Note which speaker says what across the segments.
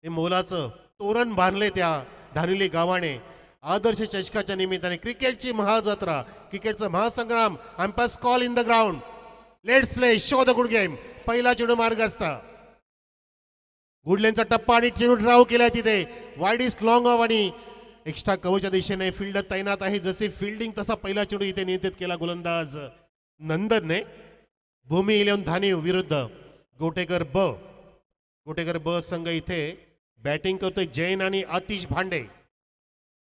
Speaker 1: हे मोलाचं तोरण बांधले त्या धानिली गावाने आदर्श चषकाच्या निमित्ताने क्रिकेटची महाजत्रा क्रिकेटचा महासंग्राम umpires call in the ground let's play show the good game पहिला चेंडू मार्ग असता गुडलेनचा टप्पा आणि चेंडू ड्राव केलाय तिथे वाईड इज लॉंग ऑफ आणि एक्स्ट्रा कव्हरच्या दिशेने फिल्डर तैनात आहे जसे फिल्डिंग तसा पहिला चेंडू इथे नियंत्रित केला गोलंदाज नंदनने भूमी इलेव्हन धानीव विरुद्ध गोटेकर ब संघ इथे बॅटिंग करतोय जैन आणि आतिश भांडे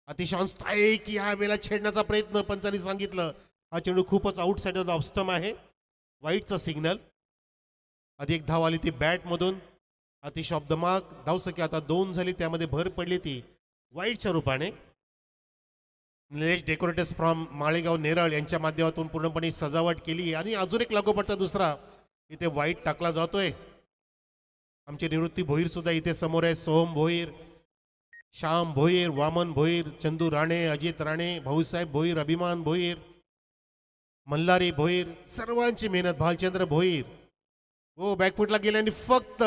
Speaker 1: आतिश ऑन स्ट्राईक या वेळेला छेडण्याचा प्रयत्न पंचांनी सांगितलं हा चेंडू खूपच आउटसाइड ऑफ स्टंप आहे वाईटचा सिग्नल अधिक धाव आली ती बॅट मधून आतिश ऑफ द मार्क धावसंख्या आता 2 झाली त्यामध्ये भर पडली ती वाईटच्या रूपाने निलेश डेकोरेटर्स फ्रॉम माळेगाव नेरळ यांच्या माध्यमातून पूर्णपणे सजावट केली आणि अजून एक लागोपाठचा दुसरा इथे वाईट टाकला जातोय आमचे निवृत्ती भोईर सुद्धा इथे समोर आहे सोहम भोईर श्याम भोईर वामन भोईर चंदू राणे अजित राणे भाऊसाहेब भोईर अभिमान भोईर मल्हारी भोईर सर्वांची मेहनत भालचंद्र भोईर हो बॅकफुटला गेले आणि फक्त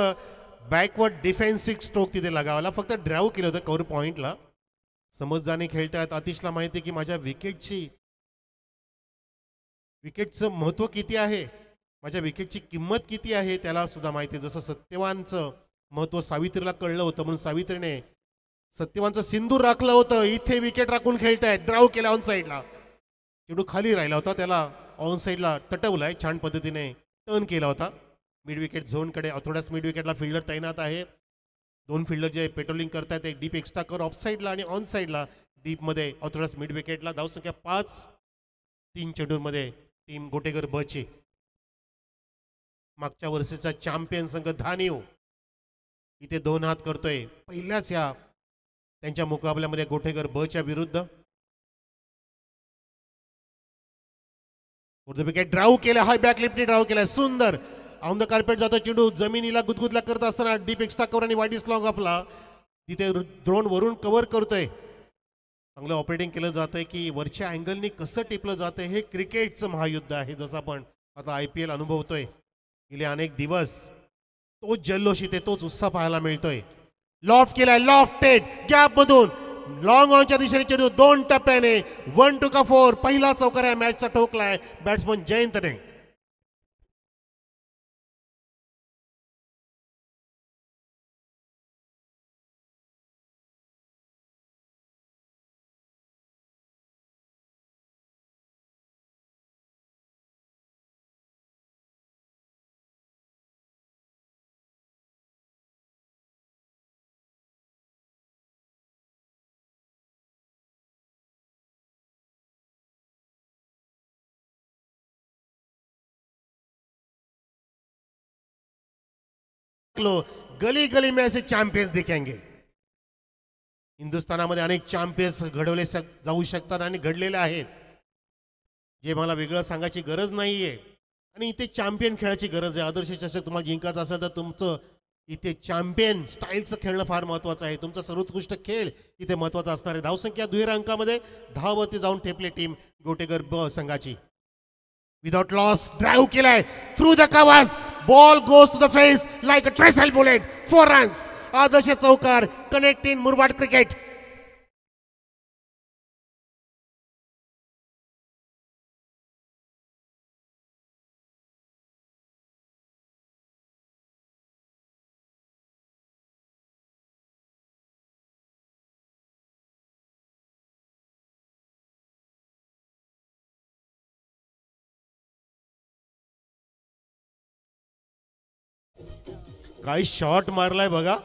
Speaker 1: बॅकवर्ड डिफेन्सिव्ह स्ट्रोक तिथे लगावला फक्त ड्राईव्ह केलं होतं कव्हर पॉइंटला समजदाने खेळतायत आतिशला माहिती आहे की माझ्या विकेटचं महत्व किती आहे माझ्या विकेटची किंमत किती आहे त्याला सुद्धा माहिती आहे जसं सत्यवानचं महत्व सावित्रीला कळलं होतं म्हणून सावित्रीने सत्यवानचं सिंदूर राखलं होतं इथे विकेट राखून खेळतायत ड्राव केला ऑन साईडला चेंडू खाली राहिला होता त्याला ऑन साईडला तटवलाय छान पद्धतीने टर्न केला होता मिड विकेट झोनकडे थोड्याच मिड विकेटला फिल्डर तैनात आहे 2 फिल्डर जे पेट्रोलिंग करतायत एक डीप एक्स्ट्रा कर ऑफ साईडला आणि ऑन साईडला डीपमध्ये थोड्याच मिड विकेटला धावसंख्या 5 3 चेंडूंमध्ये टीम गोटेकर बची मागच्या वर्षीचा चॅम्पियन संघ धानीव इथे 2 हात करतोय पहिल्याच या त्यांच्या मुकाबल्यामध्ये गोटेकर बच्या विरुद्ध विकेट ड्राव केला हाय बॅक लिफ्टने ड्राव केलाय सुंदर ऑन द कार्पेट जातो चेंडू जमिनीला गुदगुदला करत असताना डीप एक्स्ट्रा कव्हर आणि वाईड इज लॉंग ऑफला तिथे ड्रोन वरून कव्हर करतोय चांगलं ऑपरेटिंग केलं जातंय की वरच्या अँगलनी कसं टिपलं जातंय हे क्रिकेटचं महायुद्ध आहे जसं आपण आता IPL अनुभवतोय गेले अनेक दिवस तोच जल्लोष इथे तोच उत्साह पाहायला मिळतोय लॉफ्ट केलाय लॉफ्टेड गॅप मधून लॉंग ऑनच्या दिशेने चेंडू 2 टप्प्याने 1 to 4 पहिला चौकार या मॅचचा ठोकलाय बॅट्समन जयंतने गली गली में ऐसे चॅम्पियन्स दिखेंगे हिंदुस्थानामध्ये अनेक चॅम्पियन्स घडवले जाऊ शकतात आणि घडलेले आहेत जे मला वेगळं सांगायची गरज नाहीये आणि इथे चॅम्पियन खेळायची गरज आहे आदर्श चषक तुम्हाला जिंकायचं असेल तर तुमचं इथे चॅम्पियन स्टाईलचं खेळणं फार महत्वाचं आहे तुमचा सर्वोत्कृष्ट खेळ इथे महत्वाचा असणार आहे धावसंख्या दुहेरी अंकामध्ये धाववरती जाऊन ठेपले टीम गोटेकर ब संघाची विदाउट लॉस ड्राईव्ह केलाय through the covers ball goes to the fence like a tracer bullet 4 runs आदर्श चौकार कनेक्टिंग मुरबाड क्रिकेट काही शॉट मारलाय बघा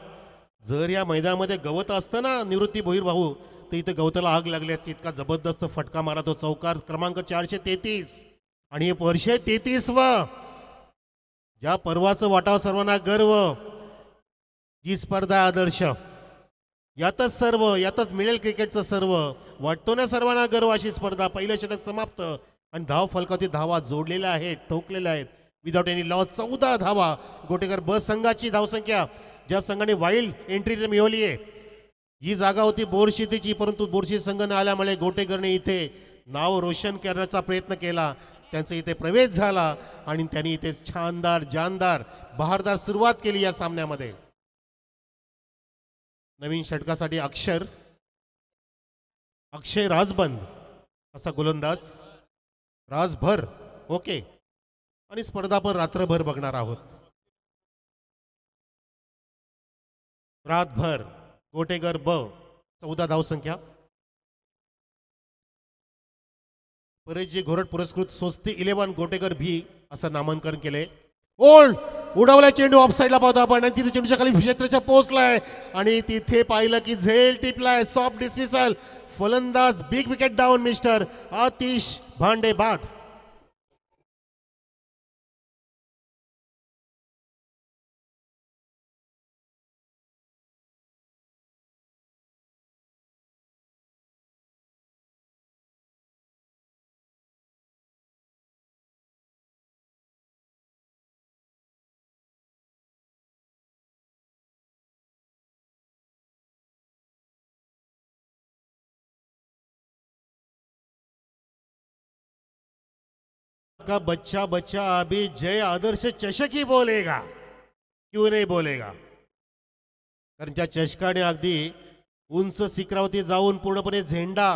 Speaker 1: जर या मैदानामध्ये गवत असतं ना निवृत्ती भोईर भाऊ तर इथे गवताला आग लागली असती इतका जबरदस्त फटका मारा तो चौकार क्रमांक 433 आणि हे वर्ष 33व ज्या पर्वाचं वाटाव सर्वांना गर्व जी स्पर्धा आदर्श यातच सर्व यातच मिळेल क्रिकेटचं सर्व वाटतो ना सर्वांना गर्व अशी स्पर्धा पहिलं षटक समाप्त आणि धाव फलकावरती धावा जोडलेल्या आहेत ठोकलेल्या आहेत विदाउट एनी लॉस 14 धावा गोटेकर ब संघाची धावसंख्या ज्या संघाने वाईल्ड एंट्री मिळवली आहे ही जागा होती बोरशीतीची परंतु बोरशी संघ न आल्यामुळे गोटेकरने इथे नाव रोशन करण्याचा प्रयत्न केला त्यांचा इथे प्रवेश झाला आणि त्यांनी इथे छानदार जानदार बहारदार सुरुवात केली या सामन्यामध्ये नवीन षटकासाठी अक्षय राजबंद असा गोलंदाज. राजभर ओके. आणि स्पर्धा पण रात्रभर बघणार आहोत. रातभर गोटेकर ब 14 धावसंख्या. परेशजी घोरट पुरस्कृत स्वस्ती 11 गोटेकर भी असं नामांकन केले. ओल्ड उडवलाय चेंडू ऑफ साईडला पाहतो आपण आणि तिथे चेंडूच्या खाली क्षेत्राच्या पोहोचलाय आणि तिथे पाहिलं की झेल टिपलाय. Soft dismissal. फलंदाज big wicket down mister Atish Bhande बाद. का बच्चा बच्चा अभी जय आदर्श चषक ही बोलेगा, क्यों नहीं बोलेगा. कारण त्या चषकाने अगदी उंच शिखरावरती जाऊन पूर्णपणे झेंडा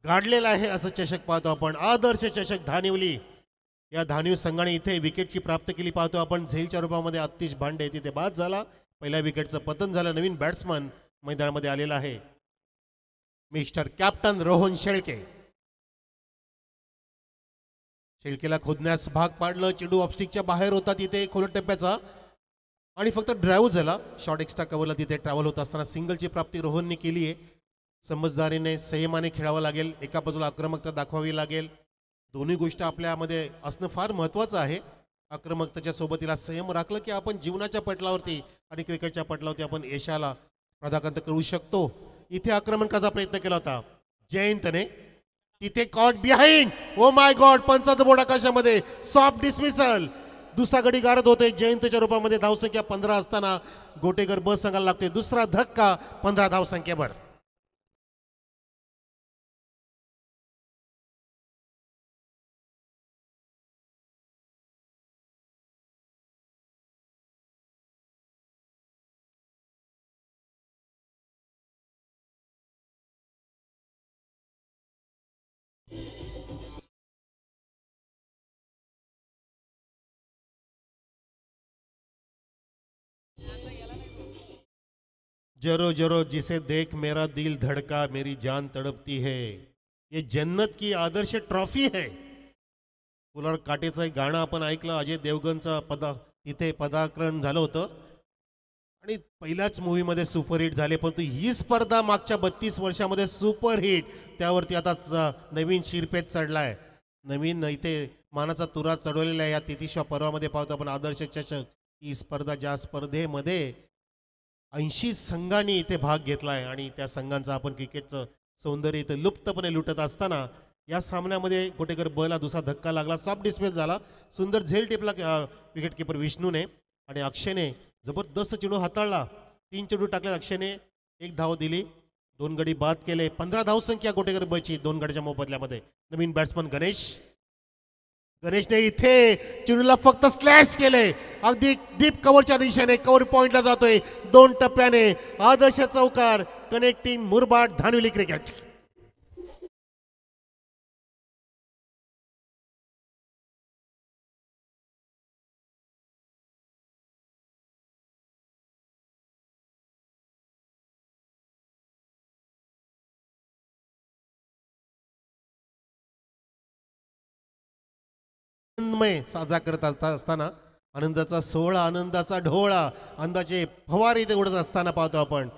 Speaker 1: गाडलेला आहे असं चषक पाहतो आपण. आदर्श चषक धानिवली. या धानिव संघाने इथे विकेटची प्राप्त केली पाहतो आपण. झेलच्या रूपामध्ये आतिश भांडे तिथे बाद झाला. पहिल्या विकेटचं पतन झालं. नवीन बॅट्समन मैदानामध्ये आलेला आहे मिस्टर कॅप्टन रोहन शेळके. शेळकेला खोदण्यास भाग पाडलं. चेंडू ऑफस्टिकच्या बाहेर होता तिथे खोलट टप्प्याचा आणि फक्त ड्राईव्ह झाला. शॉर्ट एक्स्ट्रा कव्हरला तिथे ट्रॅव्हल होत असताना सिंगलची प्राप्ती रोहनने केली आहे. समजदारीने संयमाने खेळावं लागेल. एका बाजूला आक्रमकता दाखवावी लागेल. दोन्ही गोष्टी आपल्यामध्ये असणं फार महत्त्वाचं आहे. आक्रमकतेच्या सोबतीला संयम राखलं की आपण जीवनाच्या पटलावरती आणि क्रिकेटच्या पटलावरती आपण यशाला प्राधान्य करू शकतो. इथे आक्रमणाचा प्रयत्न केला होता जयंतने. तिथे caught behind. Oh my god. पंचाचं बोर्ड आकाशामध्ये. Soft dismissal. दुसरा गडी गारद होते जयंतच्या रूपामध्ये. धावसंख्या 15 असताना गोटेकर बस संघाला लागते दुसरा धक्का 15 धावसंख्येवर. जरो जरो जिसे देख मेरा दिल धड़का मेरी जान तड़पती है. ये जन्नत की आदर्श ट्रॉफी है. फुलार काटेचं एक गाणं आपण ऐकलं. अजय देवगणचा तिथे पदार्पण झालं होतं आणि पहिल्याच मूवीमध्ये सुपरहिट झाले. परंतु ही स्पर्धा मागच्या 32 वर्षामध्ये सुपरहिट. त्यावरती आता नवीन शिरपेत चढलाय. नवीन इथे मानाचा तुरा चढवलेला आहे. या 33व्या पर्वामध्ये पाहतो आपण आदर्श चषक ही स्पर्धा. ज्या स्पर्धेमध्ये 80 संघांनी इथे भाग घेतलाय आणि त्या संघांचं आपण क्रिकेटचं सौंदर्य इथे लुप्तपणे लुटत असताना या सामन्यामध्ये गोटेकर बला दुसरा धक्का लागला. सॉफ्ट डिस्मिस झाला. सुंदर झेल टिपला विकेट किपर विष्णूने आणि अक्षयने जबरदस्त चेंडू हाताळला. 3 चेंडू टाकले अक्षयने. 1 धाव दिली. 2 गडी बाद केले. 15 धावसंख्या गोटेकर बची 2 गड्याच्या मोबदल्यामध्ये. नवीन बॅट्समन गणेशने इथे चेंडूला फक्त स्लॅश केले. अगदी डीप कव्हरच्या दिशेने कव्हर पॉइंटला जातोय 2 टप्प्याने. आदर्श चौकार. Connecting Murbad Dhanivali cricket. साजरा करत असताना आनंदाचा सोहळा, आनंदाचा ढोळा, आनंदाचे फवारे इथे उडत असताना पाहतो आपण.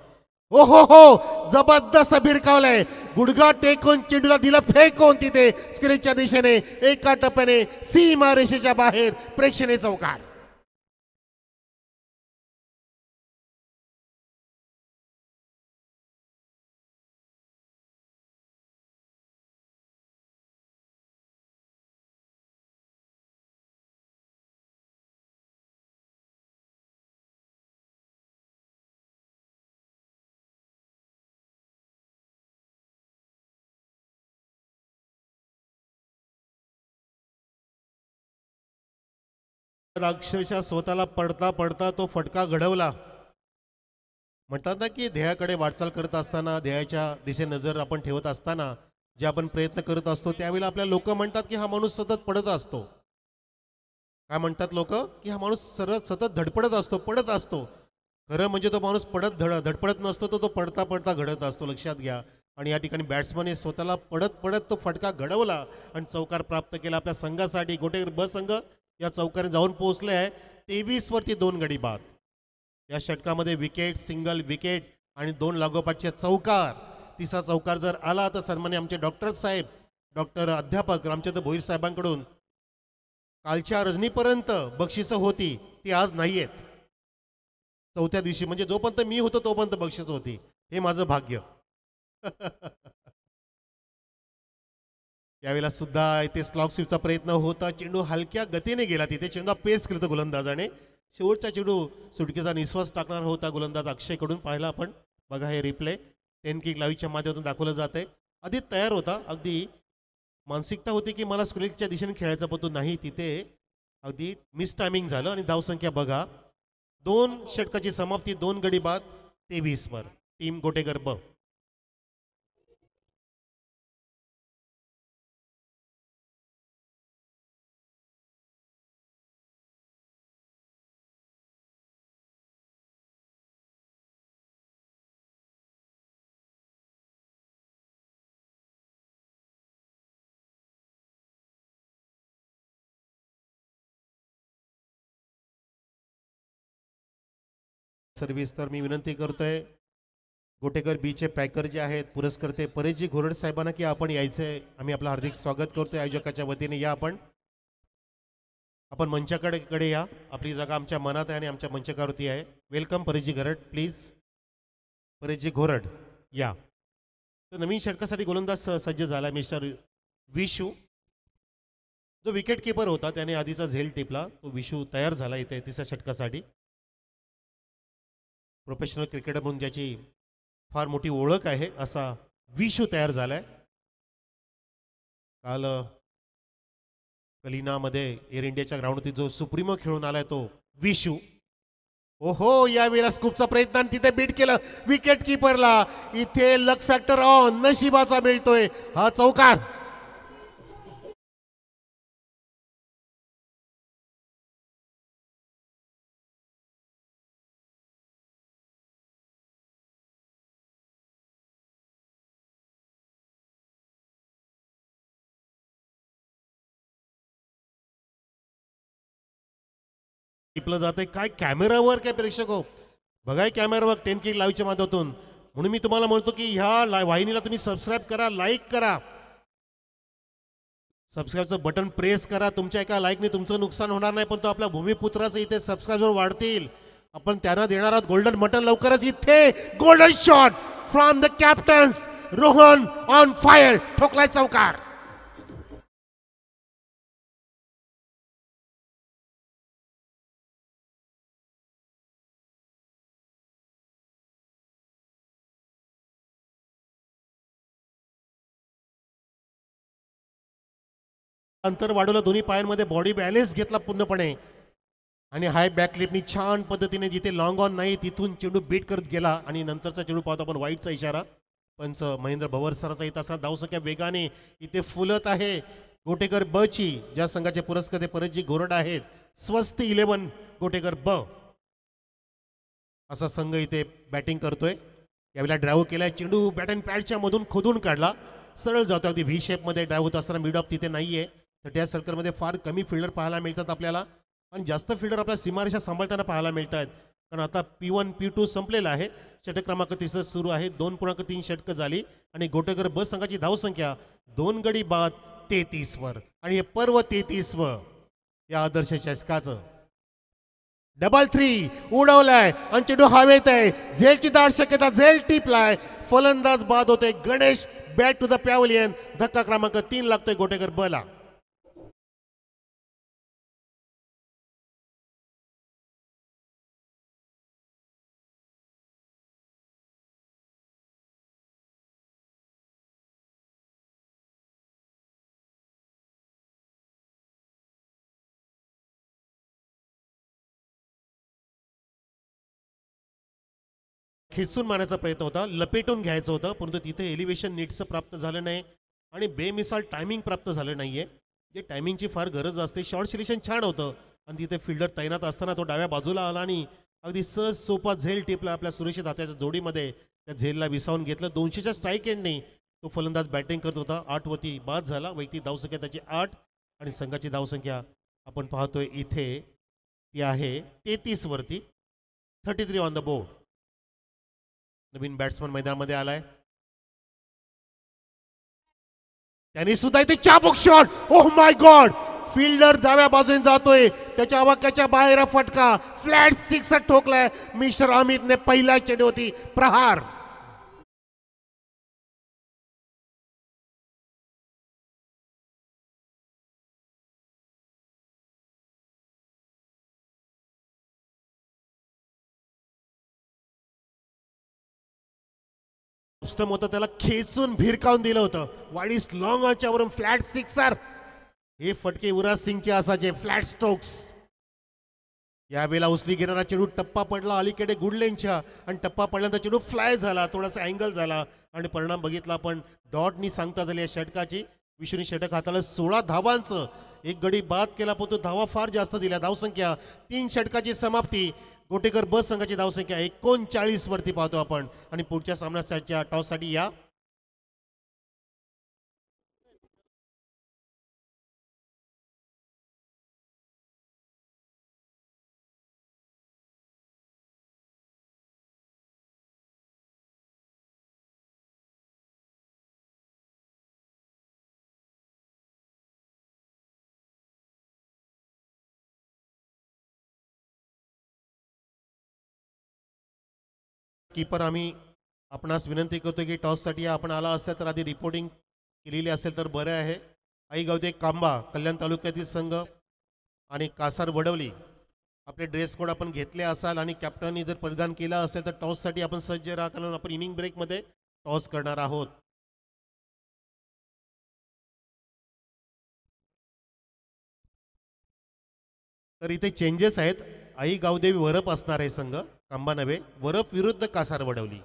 Speaker 1: ओ हो हो. जबरदस्त भिरकावलंय. गुडघा टेकून चेंडूला दिला फेकून तिथे स्क्रीनच्या दिशेने. एका टप्प्याने सीमा रेषेच्या बाहेर. प्रेक्षणीय चौकार. अक्षरशः स्वतःला पडता पडता तो फटका घडवला. म्हणतात ना की ध्येयाकडे वाटचाल करत असताना ध्येयाच्या दिशेने नजर आपण ठेवत असताना जे आपण प्रयत्न करत असतो त्यावेळेला आपल्या लोक म्हणतात की हा माणूस सतत पडत असतो. काय म्हणतात लोक की हा माणूस सतत धडपडत असतो, पडत असतो. खरं म्हणजे तो माणूस धडपडत नसतो, तो तो पडता पडता घडत असतो, लक्षात घ्या. आणि या ठिकाणी बॅट्समनने स्वतःला पडत पडत तो फटका घडवला आणि चौकार प्राप्त केला आपल्या संघासाठी. गोटेकर ब संघ या चौकाने जाऊन पोहोचले आहे 23 वरती 2 गडी बाद. या षटकामध्ये विकेट, सिंगल विकेट आणि 2 लागोपाठचे चौकार. तिसरा चौकार जर आला तर सन्मान्य आमचे डॉक्टर साहेब, डॉक्टर अध्यापक रामचंद्र भोईर साहेबांकडून कालच्या रजनीपर्यंत बक्षिसं होती, ती आज नाही आहेत. चौथ्या दिवशी म्हणजे जोपर्यंत मी होतो तोपर्यंत बक्षीस होती. हे माझं भाग्य. यावेळेला सुद्धा इथे स्लॉग स्वीपचा प्रयत्न होता. चेंडू हलक्या गतीने गेला तिथे. चेंडू पेस करतो गोलंदाजाने. शेवटचा चेंडू सुटकेचा निश्वास टाकणार होता गोलंदाज अक्षयकडून. पाहिला आपण, बघा हे रिप्ले 10 किक लाईव्हच्या माध्यमातून दाखवलं जात आहे. आधी तयार होता, अगदी मानसिकता होती की मला स्कुलिकच्या दिशेने खेळायचा, पण तो नाही. तिथे अगदी मिस टायमिंग झालं आणि धावसंख्या बघा 2 षटकाची समाप्ती 2 गडी बाद 23 वर. टीम गोटेकर ब. सर्व्हिस तर मी विनंती करतोय गोटेकर बीचे पॅकर जे आहेत पुरस्कर्ते परेशजी घोरड साहेबांना की आपण यायचंय. आम्ही आपलं हार्दिक स्वागत करतोय आयोजकाच्या वतीने. या आपण मंचाकडे या. आपली जागा आमच्या मनात आहे आणि आमच्या मंचकावरती आहे. Welcome परेशजी Ghorad, please. परेशजी घोरड या. तर नवीन षटकासाठी गोलंदाज सज्ज झाला मिस्टर विशू. जो विकेट किपर होता त्याने आधीचा झेल टिपला, तो विशू तयार झाला इथे तिसऱ्या षटकासाठी. प्रोफेशनल क्रिकेटर म्हणून ज्याची फार मोठी ओळख आहे असा विशू तयार झालाय. काल कलिनामध्ये एअर इंडियाच्या ग्राउंडवरती जो सुप्रीमो खेळून आलाय तो विशू. ओहो, यावेळेला स्कूपचा प्रयत्न तिथे बीट केलं विकेट किपरला. इथे लक फॅक्टर ऑन, नशिबाचा मिळतोय हा चौकार. टिपलं जातंय काय कॅमेरावर, काय प्रेक्षक हो बघाय कॅमेरावर 10 किक लाईव्हच्या माध्यमातून. म्हणून मी तुम्हाला म्हणतो की ह्या वाहिनीला तुम्ही सबस्क्राईब करा, लाईक करा. सबस्क्राईबचं बटन प्रेस करा. तुमच्या एका लाईकने तुमचं नुकसान होणार नाही, पण तो आपल्या भूमिपुत्राचं इथे सबस्क्राईबर वाढतील. आपण त्यांना देणार आहोत गोल्डन बटन लवकरच. इथे golden shot from the captain's Rohan on fire, ठोकलाय चौकार. अंतर वाढवलं, दोन्ही पायांमध्ये बॉडी बॅलेन्स घेतला पूर्णपणे आणि हाय बॅक क्लिपनी छान पद्धतीने जिथे लॉंग ऑन नाही तिथून चेंडू बीट करत गेला. आणि नंतरचा चेंडू पाहतो आपण वाईटचा इशारा. पंच महेंद्र भवर सराचा येत असताना धावसंख्या वेगाने इथे फुलत आहे गोटेकर ब ची. ज्या संघाचे पुरस्कर्ते परेशजी घोरड आहेत. स्वस्त 11 गोटेकर ब असा संघ इथे बॅटिंग करतोय. यावेळेला ड्राईव्ह केलाय, चेंडू बॅट अँड पॅडच्या मधून खोदून काढला, सरळ जातो. अगदी व्ही शेपमध्ये ड्राईव्ह होत असताना मिड ऑफ तिथे नाहीये. तर त्या सर्कलमध्ये फार कमी फिल्डर पाहायला मिळतात आपल्याला आणि जास्त फिल्डर आपल्या सीमारेषा सांभाळताना पाहायला मिळत आहेत. कारण आता P1 P2 संपलेला आहे. षटक क्रमांक 30 सुरू आहे. 2.3 षटकं झाली आणि गोटेकर ब संघाची धावसंख्या 2 गडी बाद 33 वर. आणि हे पर्व 33 व या आदर्श चषकाचं डबल 3 उडवलाय आणि चेंडू हवेत आहे. झेलची दाट शक्यता, झेल टिपलाय, फलंदाज बाद होते. Ganesh bat to the pavilion. धक्का क्रमांक 3 लागतोय गोटेकर बला. खेचून मारण्याचा प्रयत्न होता, लपेटून घ्यायचं होतं, परंतु तिथे एलिव्हेशन नीटचं प्राप्त झालं नाही आणि बेमिसाल टायमिंग प्राप्त झालं नाहीये. जे टायमिंगची फार गरज असते. शॉर्ट सिलेक्शन छान होतं आणि तिथे फिल्डर तैनात असताना तो डाव्या बाजूला आला आणि अगदी सहज सोपा झेल टिपला आपल्या सुरेश दात्याच्या जोडीमध्ये. त्या झेलला विसावून घेतलं. 200च्या स्ट्राईक एंडने तो फलंदाज बॅटिंग करत होता. 8 वरती बाद झाला. वैयक्तिक धावसंख्या त्याची 8 आणि संघाची धावसंख्या आपण पाहतोय इथे ती आहे 33 वरती. 33 ऑन द बोर्ड. नवीन बॅट्समन मैदानामध्ये आलाय. त्यांनी सुद्धा इथे चाबुक shot. Oh my god. Fielder डाव्या बाजूने जातोय. त्याच्या अवाक्याच्या बाहेर फटका. फ्लॅट सिक्सर ठोकलाय मिस्टर अमितने. पहिला चेंडू होती प्रहार. होतं त्याला खेचून भिरकावून दिलं होतं. वाडीस लॉंग ऑनच्या वरून फ्लॅट सिक्सर. हे फटके युवराज सिंगचे असायचे. Flat strokes. यावेळेला उचली घेणारा चेंडू टप्पा पडला अलीकडे गुडलेनच्या आणि टप्पा पडल्यानंतर चेंडू फ्लाय झाला. थोडासा अँगल झाला आणि परिणाम बघितला आपण. डॉटनी सांगता झाली या षटकाची. विष्णू षटक हाताला 16 धावांचं. एक गडी बाद केला पण तो धावा फार जास्त दिल्या. धावसंख्या 3 षटकाची समाप्ती. गोटेकर बस संघाची धावसंख्या 39 वरती पाहतो आपण. आणि पुढच्या सामन्याच्या टॉससाठी या कीपर आम्ही आपणास विनंती करतो की टॉससाठी आपण आला असेल तर आधी रिपोर्टिंग केलेली असेल तर बरं आहे. आई गावते कांबा कल्याण तालुक्यातील संघ आणि कासार वडवली आपले ड्रेस कोड आपण घेतले असाल आणि कॅप्टननी जर परिधान केला असेल तर टॉससाठी आपण सज्ज राहा. कारण आपण इनिंग ब्रेकमध्ये टॉस करणार आहोत. तर इथे चेंजेस आहेत. आई गावदेवी वरप असणार आहे संघ. कांबा नव्हे. वरप विरुद्ध कासार वडवली.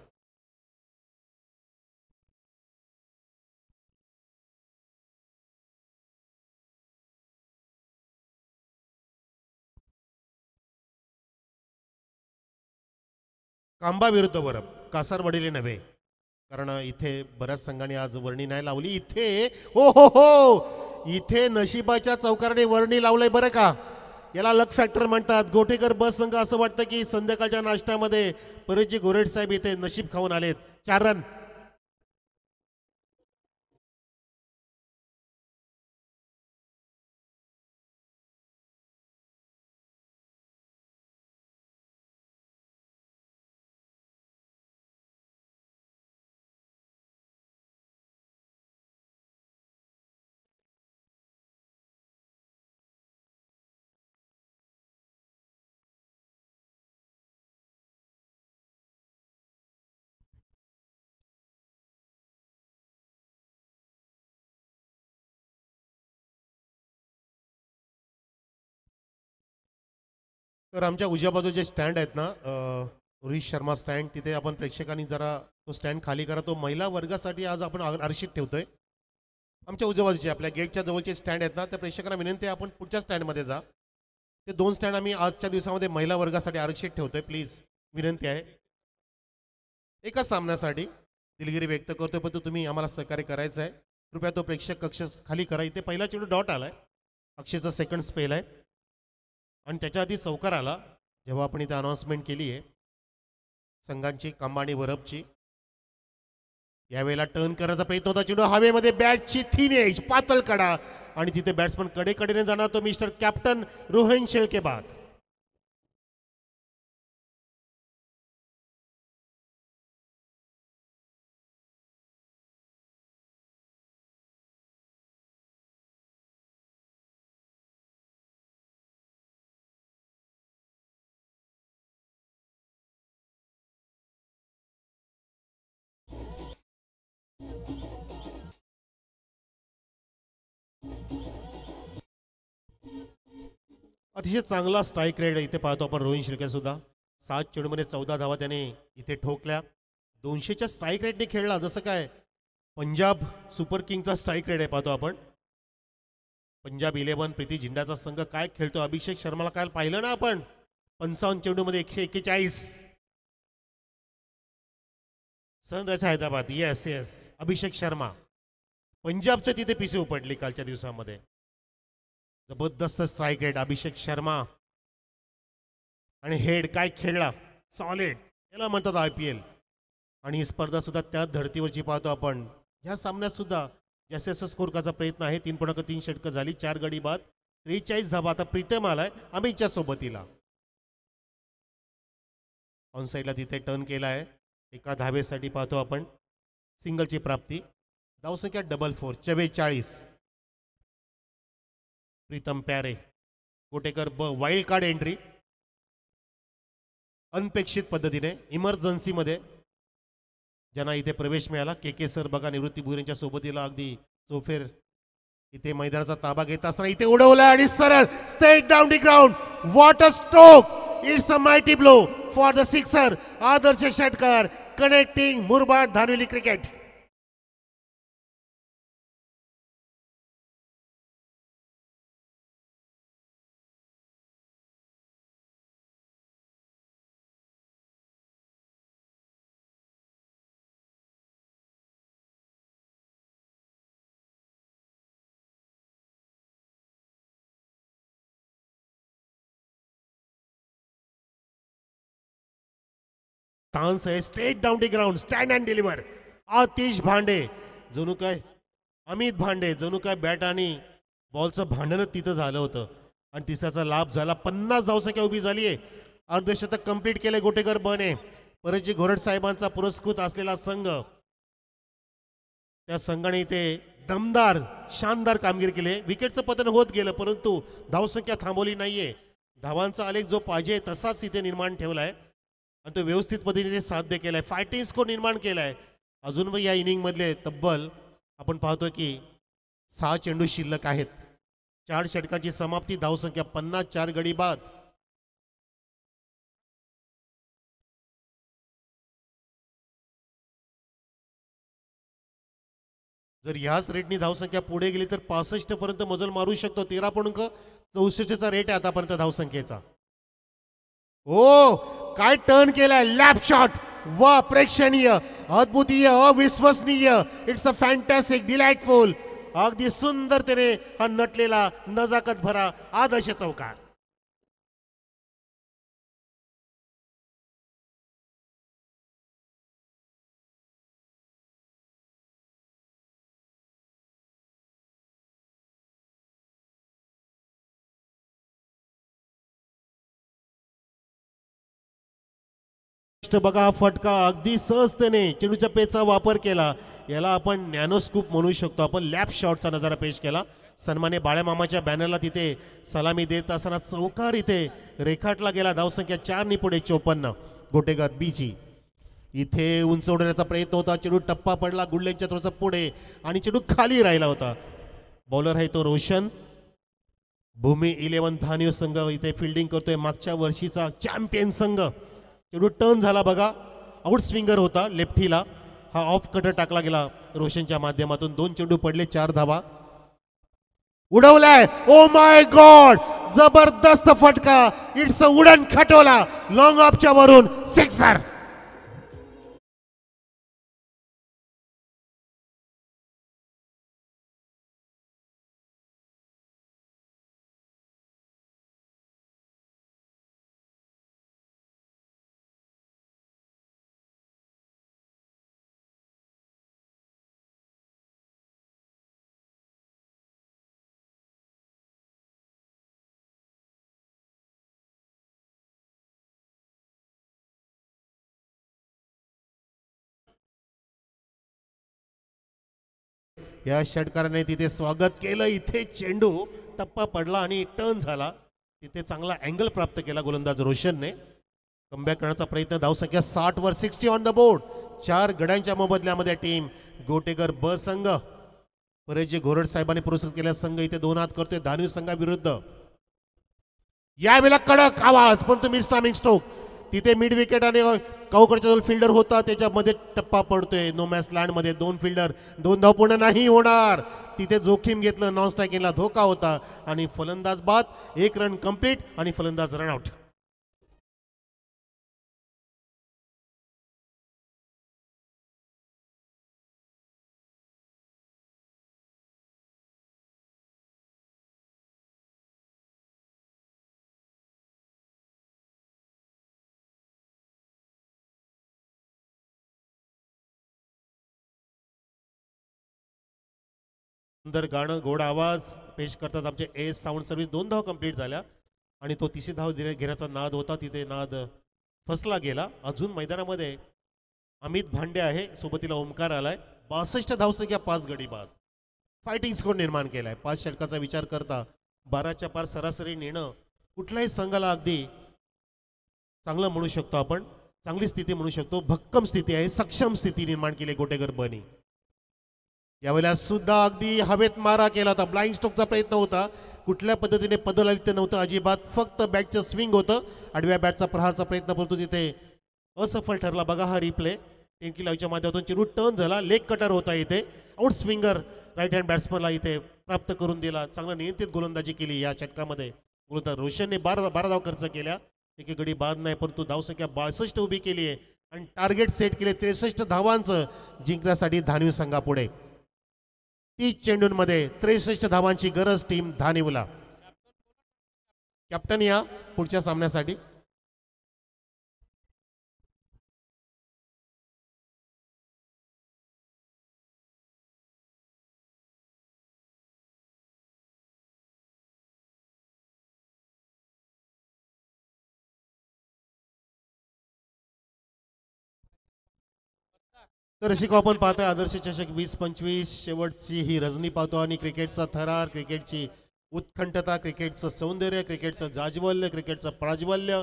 Speaker 1: कांबा विरुद्ध वरप. कासार वडिले नव्हे. कारण इथे बऱ्याच संघांनी आज वर्णी नाही लावली. इथे हो हो हो इथे नशिबाच्या चौकाराने वर्णी लावलंय बरं का. याला लक फॅक्टर म्हणतात. गोटेकर बस संघ असं वाटतं की संध्याकाळच्या नाश्त्यामध्ये परेशजी गोरेट साहेब इथे नशीब खाऊन आलेत. 4 रन. तर आमच्या उजव्या बाजूचे स्टँड आहेत ना रोहित शर्मा स्टँड तिथे आपण प्रेक्षकांनी जरा तो स्टँड खाली करा. तो महिला वर्गासाठी आज आपण आरक्षित ठेवतोय. आमच्या उजव्या बाजूचे आपल्या गेटच्या जवळचे स्टँड आहेत ना त्या प्रेक्षकांना विनंती आहे आपण पुढच्या स्टँडमध्ये जा. ते 2 स्टँड आम्ही आजच्या दिवसामध्ये महिला वर्गासाठी आरक्षित ठेवतोय. प्लीज विनंती आहे. एकाच सामन्यासाठी दिलगिरी व्यक्त करतोय पण तुम्ही आम्हाला सहकार्य करायचं आहे. कृपया तो प्रेक्षक कक्ष खाली करा. इथे पहिला चेंडू डॉट आलाय. अक्षयचा सेकंड स्पेल आहे आणि त्याच्या आधी चौकार आला जेव्हा आपण इथे अनाउन्समेंट केली आहे संघांची कांबा आणि वरपची. यावेळेला टर्न करण्याचा प्रयत्न होता. चेंडू हवेमध्ये बॅटची थिन एज पातळ कडा आणि तिथे बॅट्समन कडेकडेने जाणार तो मिस्टर कॅप्टन रोहन शेळके बाद. अतिशय चांगला स्ट्राईक रेट इथे पाहतो आपण रोहित शेळके सुद्धा. 7 चेंडूमध्ये 14 धावा त्याने इथे ठोकल्या. 200च्या स्ट्राईक रेटने खेळला, जसं काय पंजाब सुपर किंगचा स्ट्राईक रेट आहे. पाहतो आपण पंजाब 11 प्रीती झिंडाचा संघ काय खेळतो. अभिषेक शर्माला काल पाहिलं ना आपण, 55 चेंडूमध्ये 141. Sunrisers Hyderabad, yes yes, Abhishek Sharma. पंजाबचे तिथे पिसे उपटली कालच्या दिवसामध्ये. जबरदस्त स्ट्राईक रेट अभिषेक शर्मा. आणि हेड काय खेळला, सॉलिड, याला म्हणतात IPL. आणि ही स्पर्धा सुद्धा त्या धर्तीवरची पाहतो आपण. ह्या सामन्यात सुद्धा जास्तीत जास्त स्कोर करायचा प्रयत्न आहे. 3.3 षटकं झाली, 4 गडी बाद, 43 धावा. आता प्रीतम आलाय अमितच्या सोबतीला. ऑन साईडला तिथे टर्न केला आहे. एका धावेसाठी पाहतो आपण सिंगलची प्राप्ती. धावसंख्या 4-4, 44. प्रीतम प्यारे गोटेकर वाईल्ड कार्ड एंट्री, अनपेक्षित पद्धतीने इमर्जन्सीमध्ये ज्यांना इथे प्रवेश मिळाला. के सर बघा निवृत्ती भुरेंच्या सोबतीला अगदी चोफेर इथे मैदानाचा ताबा घेत असताना इथे उडवला आणि सरळ straight down the ground. What a stroke, it's a mighty blow for the sixer. आदर्श षटकार connecting Murbad Dharivali cricket. Chance आहे, straight down the ground, stand and deliver. Atish Bhande जणू काय, अमित भांडे जणू काय बॅट आणि बॉलचं भांडणच तिथं झालं होतं. आणि तिसऱ्याचा लाभ झाला. 50 धावसंख्या उभी झाली आहे. अर्धशतक कंप्लीट केले गोटेकर बने. परतजी घोरट साहेबांचा पुरस्कृत असलेला संघ, त्या संघाने इथे दमदार शानदार कामगिरी केली. विकेटचं पतन होत गेलं परंतु धावसंख्या थांबवली नाहीये. धावांचा आलेख जो पाहिजे तसाच इथे निर्माण ठेवलाय आणि तो व्यवस्थित पद्धतीने साध्य केलाय. फायटिंग स्कोर निर्माण केलाय. अजूनही या इनिंग मधले तब्बल आपण पाहतो की 6 चेंडू शिल्लक आहेत. 4 षटकांची समाप्ती, धावसंख्या 50, 4 गडी बाद. जर ह्याच रेटनी धावसंख्या पुढे गेली तर 65 पर्यंत मजल मारू शकतो. 13.64चा रेट आहे आतापर्यंत धावसंख्येचा. ओ काय टर्न केलाय, लॅप शॉट, वा प्रेक्षणीय, अद्भुतीय, अविश्वसनीय. It's a fantastic, delightful. अगदी सुंदरतेने हा नटलेला नजाकत भरा आदर्श चौकार. बघा हा फटका अगदी सहजतेने चेंडूच्या पेचा वापर केला. याला आपण नॅनोस्कूप म्हणू शकतो. आपण लॅप शॉटचा नजारा पेश केला. सन्मान्य बाळ्यामामाच्या बॅनरला तिथे सलामी देत असताना चौकार इथे रेखाटला गेला. धावसंख्या 4 पुढे 54. गोटेकर बीची इथे उंच उडवण्याचा प्रयत्न होता. चेंडू टप्पा पडला गुडलेंच्या थोडासा पुढे आणि चेंडू खाली राहिला होता. बॉलर आहे तो रोशन. भूमी 11 धानिव संघ इथे फिल्डिंग करतोय. मागच्या वर्षीचा चॅम्पियन संघ. चेंडू टर्न झाला बघा, आउट स्विंगर होता लेफ्टीला. हा ऑफ कटर टाकला गेला रोशनच्या माध्यमातून. 2 चेंडू पडले, 4 धावा. उडवलाय, ओ माय गॉड, जबरदस्त फटका. इट्स अ वुडन खटोला, लॉंग ऑफच्या वरून सिक्सर. या षटकाराने तिथे स्वागत केलं. इथे चेंडू टप्पा पडला आणि टर्न झाला. तिथे चांगला अँगल प्राप्त केला गोलंदाज रोशनने. कमबॅक करण्याचा प्रयत्न. धावसंख्या 60 वर, 60 ऑन द बोर्ड. 4 गड्यांच्या मोबदल्यामध्ये टीम गोटेकर ब संघ. परतजी घोरट साहेबांनी पुरस्कृत केलेला संघ इथे 2 हात करतोय धानवी संघाविरुद्ध. यावेळेला कडक आवाज, पण तुम्ही स्टॉमिंग स्ट्रोक. तिथे मिड विकेट आणि काऊकडचा जो फिल्डर होता त्याच्यामध्ये टप्पा पडतोय. नो मॅच लँडमध्ये 2 फिल्डर, 2 धाव पूर्ण नाही होणार. तिथे जोखीम घेतलं, नॉन स्ट्रायकिंगला धोका होता आणि फलंदाज बाद, 1 रन कंप्लीट आणि फलंदाज रनआउट. सुंदर गाणं, गोड आवाज पेश करतात आमचे एस साऊंड सर्व्हिस. 2 धाव कंप्लीट झाल्या आणि तो तिसरी धाव घेण्याचा नाद होता, तिथे नाद फसला गेला. अजून मैदानामध्ये अमित भांडे आहे, सोबतीला ओमकार आलाय. 62 धावसंख्या, 5 गडी बाद. फायटिंग स्कोर निर्माण केलाय. 5 षटकाचा विचार करता 12च्या पार सरासरी नेणं कुठल्याही संघाला अगदी चांगलं म्हणू शकतो आपण, चांगली स्थिती म्हणू शकतो. भक्कम स्थिती आहे, सक्षम स्थिती निर्माण केली गोटेकर बनी. यावेळेला सुद्धा अगदी हवेत मारा केला होता, ब्लाइंड स्ट्रोकचा प्रयत्न होता. कुठल्या पद्धतीने पदलालित्य नव्हतं अजिबात, फक्त बॅटचं स्विंग होतं. आडव्या बॅटचा प्रहारचा प्रयत्न परंतु तिथे असफल ठरला. बघा हा रिप्ले, 10 किलोच्या माध्यमातून चिरू टर्न झाला, लेग कटर होता इथे. आउट स्विंगर राईट हँड बॅट्समनला इथे प्राप्त करून दिला. चांगला नियंत्रित गोलंदाजी केली या षटकामध्ये. गोलंदाज रोशनने 12 धाव खर्च केल्या, एक गडी बाद नाही, परंतु धावसंख्या 62 उभी केली आहे आणि टार्गेट सेट केले 63 धावांचं जिंकण्यासाठी धानवी संघापुढे. 30 चेंडूंमध्ये 63 धावांची गरज टीम धानिवला. कॅप्टन या पुढच्या सामन्यासाठी. तर रसिको आपण पाहतोय आदर्श चषक 2025 शेवटची ही रजनी पाहतो आणि क्रिकेटचा थरार, क्रिकेटची उत्कंठता, क्रिकेटचं सौंदर्य, क्रिकेटचं जाज्वल्य, क्रिकेटचं प्राज्वल्य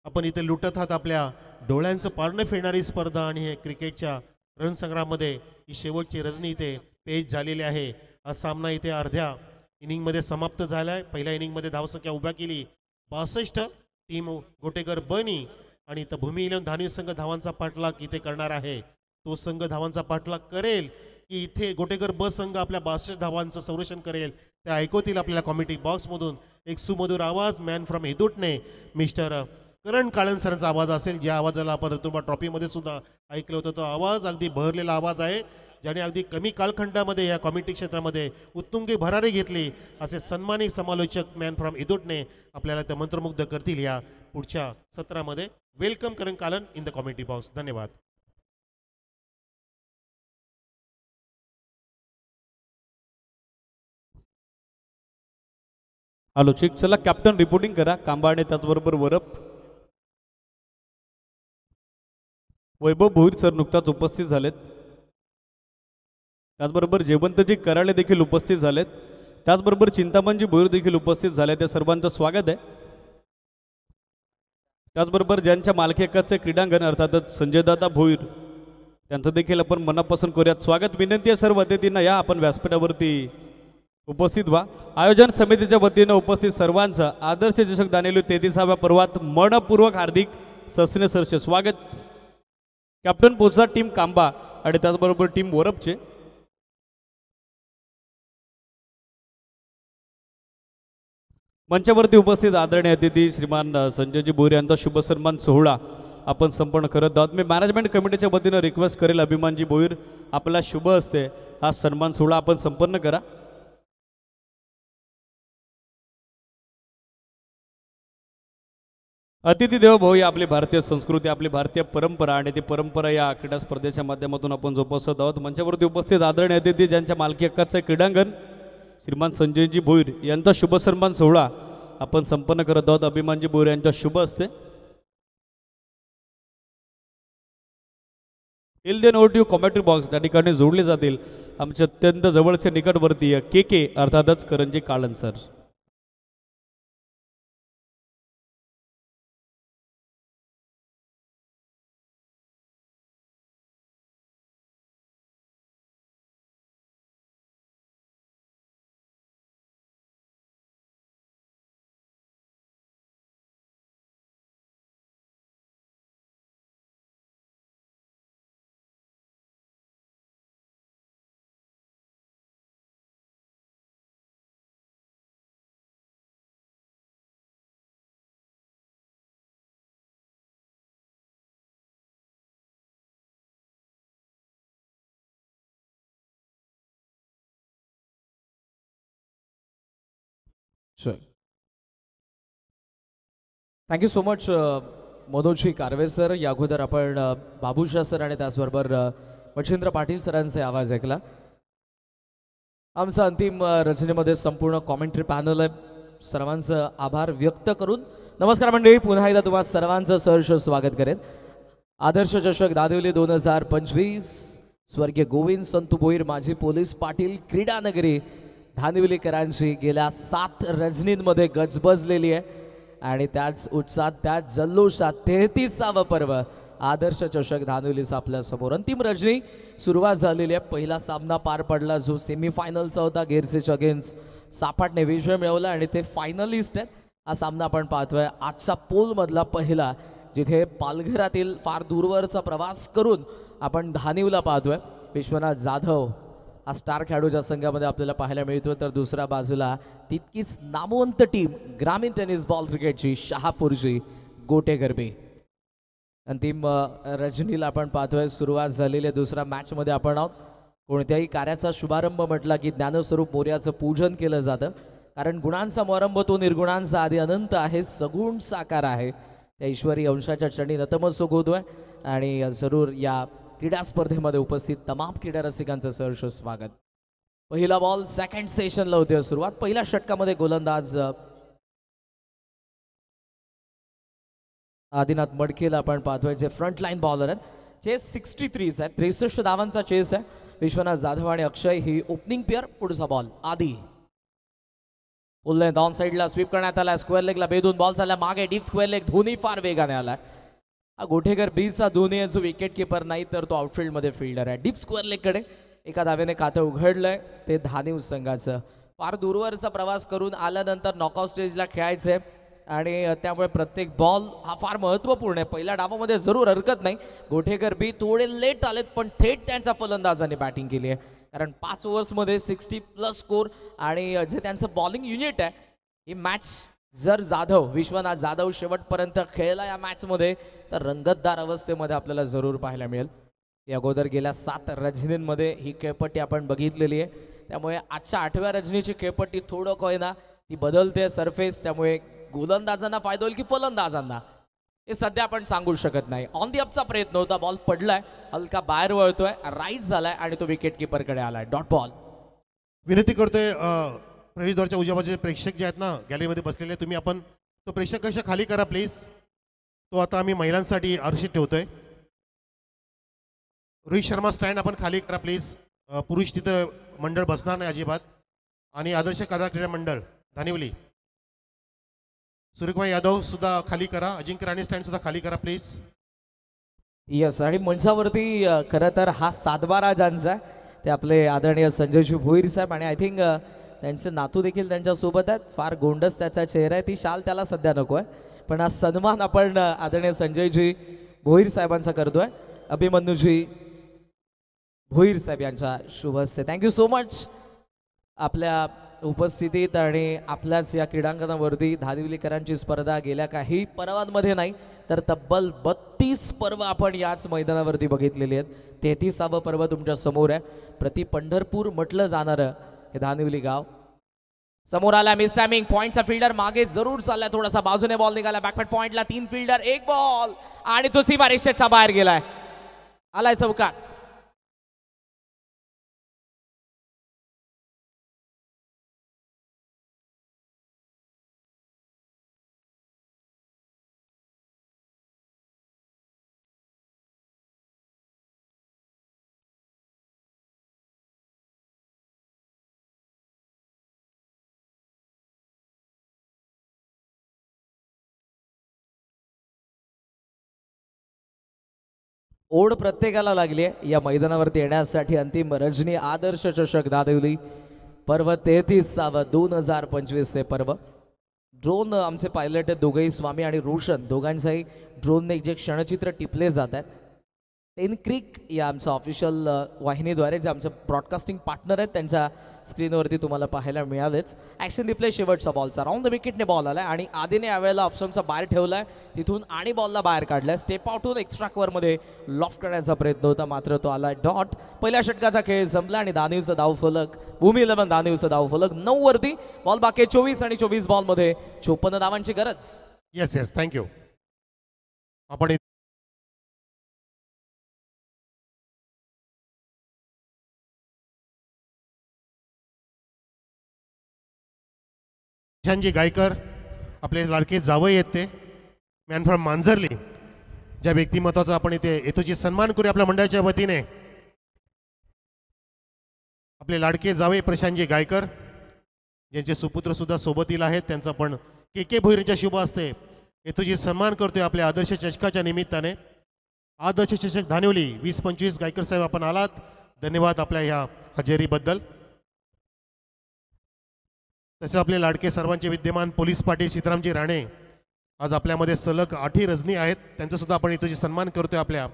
Speaker 1: आपण इथे लुटत आहात. आपल्या डोळ्यांचं पारणं फिरणारी स्पर्धा आणि हे क्रिकेटच्या रणसंग्रामध्ये ही शेवटची रजनी इथे पेश झालेली आहे. हा सामना इथे अर्ध्या इनिंगमध्ये समाप्त झाला आहे. पहिल्या इनिंगमध्ये धावसंख्या उभ्या केली 62. टीम गोटेकर बनी आणि इथं भूमी 11 धानवी संघ धावांचा पाठलाग इथे करणार आहे. तो संघ धावांचा पाठलाग करेल की इथे गोटेकर ब संघ आपल्या 62 धावांचं संरक्षण करेल, ते ऐकवतील आपल्याला कॉमेडी बॉक्समधून. एक सुमधुर आवाज मॅन फ्रॉम हेदूटने मिस्टर करण काळन सरांचा आवाज असेल, ज्या आवाजाला आपण ऋतुबा ट्रॉफीमध्ये सुद्धा ऐकलं होतं. तो आवाज अगदी बहरलेला आवाज आहे, ज्याने अगदी कमी कालखंडामध्ये या कॉमेडी क्षेत्रामध्ये उत्तुंगी भरारी घेतली. असे सन्मानित समालोचक मॅन फ्रॉम हेदूटने आपल्याला ते मंत्रमुग्ध करतील या पुढच्या सत्रामध्ये. Welcome Karan Kalan in the comedy box. धन्यवाद.
Speaker 2: हॅलो चेक, चला कॅप्टन रिपोर्टिंग करा. कांबा आणि त्याचबरोबर वरप. वैभव भोईर सर नुकताच उपस्थित झालेत, त्याचबरोबर जयवंतजी कराळे देखील उपस्थित झालेत, त्याचबरोबर चिंतामणजी भोईर देखील उपस्थित झाले. त्या सर्वांचं स्वागत आहे. त्याचबरोबर ज्यांच्या मालकी हक्काचे क्रीडांगण अर्थातच संजयदादा भोईर, त्यांचं देखील आपण मनापासून करूयात स्वागत. विनंती आहे सर्व अतिथींना या आपण व्यासपीठावरती उपस्थित व्हा. आयोजन समितीच्या वतीनं उपस्थित सर्वांचं आदर्श चषक दानेलू 33व्या पर्वात मनपूर्वक हार्दिक सस्ने सरचे स्वागत. कॅप्टन पोचा टीम कांबा आणि त्याचबरोबर टीम वरपचे. मंचावरती उपस्थित आदरणीय अतिथी श्रीमान संजयजी भोईर यांचा शुभ सन्मान सोहळा आपण संपन्न करत आहोत. मी मॅनेजमेंट कमिटीच्या वतीनं रिक्वेस्ट करेल अभिमानजी भोईर, आपला शुभ असते हा सन्मान सोहळा आपण संपन्न करा. अतिथी देवो भाऊ, ही आपली भारतीय संस्कृती, आपली भारतीय परंपरा आणि ती परंपरा या क्रीडा स्पर्धेच्या माध्यमातून आपण जोपासत आहोत. मंचावरती उपस्थित आदरणीय अतिथी ज्यांच्या मालकी हक्काचं क्रीडांगण श्रीमान संजयजी भोईर यांचा शुभ सन्मान सोहळा आपण संपन्न करत आहोत. अभिमानजी भोईर यांच्या शुभ असते. Till then over to commentary box त्या ठिकाणी जोडले जातील आमचे अत्यंत जवळचे निकटवर्तीय के अर्थातच करणजी Kalan sir.
Speaker 3: Thank you so much मनोजजी कारवे सर. या अगोदर आपण बाबूशाह सर आणि त्याचबरोबर मच्छिंद्र पाटील सरांचे आवाज ऐकला. आमचा अंतिम रचनेमध्ये संपूर्ण कॉमेंट्री पॅनल आहे. सर्वांचं आभार व्यक्त करून नमस्कार मंडळी. पुन्हा एकदा तुम्हा सर्वांचं सहर्ष स्वागत करेन. आदर्श चषक दादिवली 2025 स्वर्गीय गोविंद संतू भोईर माजी पोलीस पाटील क्रीडा नगरी धानिवलीकरांची गेल्या 7 रजनींमध्ये गजबजलेली आहे आणि त्याच उत्साहात त्याच जल्लोषात 33वा पर्व आदर्श चषक धानिवलीचा आपल्या समोर. अंतिम रजनी सुरुवात झालेली आहे. पहिला सामना पार पडला जो सेमीफायनलचा होता. गिरसेच अगेन्स्ट सापाटने विजय मिळवला आणि ते फायनलिस्ट आहेत. हा सामना आपण पाहतोय आजचा पोलमधला पहिला, जिथे पालघरातील फार दूरवरचा प्रवास करून आपण धानिवला पाहतोय. विश्वनाथ जाधव हा स्टार खेळाडूच्या संघामध्ये आपल्याला पाहायला मिळतो. तर दुसऱ्या बाजूला तितकीच नामवंत टीम ग्रामीण टेनिस बॉल क्रिकेटची शहापूरची गोटे गरबी. अंतिम रजनीला आपण पाहतोय. सुरुवात झालेली आहे. दुसऱ्या मॅचमध्ये आपण आहोत. कोणत्याही कार्याचा शुभारंभ म्हटला की ज्ञानस्वरूप मोर्याचं पूजन केलं जातं, कारण गुणांचा मोरंभ तो निर्गुणांचा आधी अनंत आहे, सगुण साकार आहे. त्या ईश्वरी अंशाच्या चरणी नतमस्तक होतोय आणि जरूर या क्रीडा स्पर्धेमध्ये उपस्थित तमाम क्रीडा रसिकांचं सहर्ष स्वागत. पहिला बॉल सेकंड सेशनला होते सुरुवात. पहिल्या षटकामध्ये गोलंदाज आदिनाथ मडकेला आपण पाहतोय, जे फ्रंट लाईन बॉलर आहेत. चेस 63 आहे. 63 धावांचा चेस आहे. विश्वनाथ जाधव आणि अक्षय ही ओपनिंग पेअर. पुढचा बॉल आदी फुल लेंथ ऑन साइडला स्वीप करण्यात आला. स्क्वेअर लेगला बेधून बॉल झाला मागे. Deep square leg. धोनी फार वेगाने आला. हा गोठेकर बीचा धोनी आहे, जो विकेट किपर नाही तर तो आउटफील्डमध्ये फिल्डर आहे. डीप स्क्वेअर लेगकडे एका धावेने खातं उघडलंय ते धानिव संघाचं. फार दूरवरचा प्रवास करून आल्यानंतर नॉकआउट स्टेजला खेळायचंय आणि त्यामुळे प्रत्येक बॉल हा फार महत्त्वपूर्ण आहे. पहिल्या डावामध्ये जरूर हरकत नाही. गोठेकर बी थोडे लेट आलेत, पण थेट त्यांच्या फलंदाजाने बॅटिंग केली आहे, कारण 5 ओव्हर्समध्ये 60+ स्कोर आणि जे त्यांचं बॉलिंग युनिट आहे, ही मॅच जर विश्वनाथ जाधव शेवटपर्यंत खेळला या मॅचमध्ये तर रंगतदार अवस्थेमध्ये आपल्याला जरूर पाहायला मिळेल. या अगोदर गेल्या 7 रजनींमध्ये ही खेळपट्टी आपण बघितलेली आहे. त्यामुळे आजच्या 8व्या रजनीची खेळपट्टी थोडं कोयना ती बदलते सरफेस. त्यामुळे गोलंदाजांना फायदा होईल की फलंदाजांना हे सध्या आपण सांगू शकत नाही. ऑन दी अपचा प्रयत्न होता. बॉल पडलाय, हलका बाहेर वळतोय, राईट झालाय आणि तो विकेट किपरकडे आलाय. Dot ball.
Speaker 1: विनंती करतोय प्रवेशद्वारच्या उजव्या बाजूचे प्रेक्षक जे आहेत ना गॅलरीमध्ये बसलेले, तुम्ही आपण तो प्रेक्षक कशा खाली करा प्लीज. तो आता आम्ही महिलांसाठी आरक्षित ठेवतोय. रोहित शर्मा स्टँड आपण खाली करा प्लीज. पुरुष तिथं मंडळ बसणार नाही अजिबात. आणि आदर्श कला क्रीडा मंडळ धानिवली, सूर्यकुमार यादव सुद्धा खाली करा. अजिंक्य राणे स्टँड सुद्धा खाली करा प्लीज.
Speaker 3: यस. आणि मंचावरती खरं तर हा 7-12 ज्यांचा आहे ते आपले आदरणीय संजयजी भोईर साहेब, आणि आय थिंक त्यांचे नातू देखील त्यांच्यासोबत आहेत. फार गोंडस त्याचा चेहरा आहे. ती शाल त्याला सध्या नको आहे, पण हा सन्मान आपण आदरणीय संजयजी भोईर साहेबांचा करतोय. अभिमन्यूजी भोईर साहेब यांच्या शुभ हस्ते. थँक्यू सो मच आपल्या उपस्थितीत आणि आपल्याच या क्रीडांगणावरती. धानिवलीकरांची स्पर्धा गेल्या काही पर्वांमध्ये नाही तर तब्बल 32 पर्व आपण याच मैदानावरती बघितलेली आहेत. 33वा पर्व तुमच्या समोर आहे. प्रति पंढरपूर म्हटलं जाणारं हे धानिवली गाव. समोर आला मिस टायमिंग. पॉइंटचा फिल्डर मागे जरूर चाललाय. थोडासा बाजूने बॉल निघाला. बॅकफुट पॉइंटला 3 फिल्डर 1 बॉल आणि तो सीमारेषेच्या बाहेर गेलाय. आलाय चौकार. ओढ प्रत्येकाला लागली आहे या मैदानावरती येण्यासाठी. अंतिम रजनी आदर्श चषक दादिवली पर्व 33वा 2025 हे पर्व. ड्रोन आमचे पायलट आहेत दोघेही, स्वामी आणि रोशन. दोघांचाही ड्रोनने जे क्षणचित्र टिपले जात आहेत टेन क्रिक या आमच्या ऑफिशियल वाहिनीद्वारे जे आमचे ब्रॉडकास्टिंग पार्टनर आहेत त्यांच्या स्क्रीनवरती तुम्हाला पाहायला मिळालेच. ॲक्शन रिप्ले शेवटचा बॉलचा राऊंड द विकेटने बॉल आलाय आणि आधीने यावेळेला ऑप्शनचा बाहेर ठेवलाय, तिथून आणि बॉलला बाहेर काढलाय. स्टेप आउटहून एक्स्ट्रा कव्हरमध्ये लॉफ्ट करण्याचा प्रयत्न होता, मात्र तो आलाय डॉट. पहिल्या षटकाचा खेळ संपला आणि दानिवचा धावफलक भूमी 11 दानिवचा धावफलक 9 वरती. बॉल बाकी 24 आणि 24 बॉलमध्ये 54 धावांची गरज.
Speaker 1: Yes yes, thank you. आपण प्रशांतजी गायकर, आपले लाडके जावई आहेत ते मॅन फ्रॉम मांजरली, ज्या व्यक्तिमत्वाचा आपण इथे येतोची सन्मान करूया आपल्या मंडळाच्या वतीने. आपले लाडके जावई प्रशांतजी गायकर, ज्यांचे सुपुत्र सुद्धा सोबतीला आहेत, त्यांचा पण के भोईरच्या शुभ असते येतोची सन्मान करतोय आपल्या आदर्श चषकाच्या निमित्ताने. आदर्श चषक धानिवली 20-25 गायकर साहेब आपण आलात, धन्यवाद आपल्या ह्या हजेरीबद्दल. तसे आपले लाडके सर्वांचे विद्यमान पोलीस पाटील सीतारामजी राणे आज आपल्यामध्ये सलग 8 रजनी आहेत, त्यांचा सुद्धा आपण इथं सन्मान करतोय आपल्या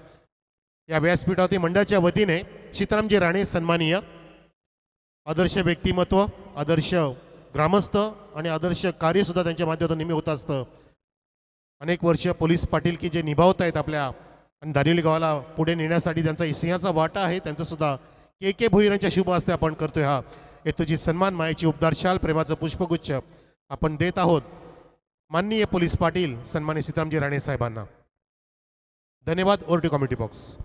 Speaker 1: या व्यासपीठावरती मंडळाच्या वतीने. सीतारामजी राणे सन्माननीय, आदर्श व्यक्तिमत्व, आदर्श ग्रामस्थ आणि आदर्श कार्य सुद्धा त्यांच्या माध्यमातून नेहमी होत असतं. अनेक वर्ष पोलीस पाटील की जे निभावत आहेत आपल्या आणि दानिवली गावाला पुढे नेण्यासाठी त्यांचा सिंहाचा वाटा आहे, त्यांचा सुद्धा के भोईरांच्या शुभ हस्ते आपण करतोय हा येतोची सन्मान. मायेची उबदार शाल, प्रेमाचं पुष्पगुच्छ आपण देत आहोत माननीय पोलीस पाटील सन्मान्य सीतारामजी राणे साहेबांना. धन्यवाद. Over to committee box.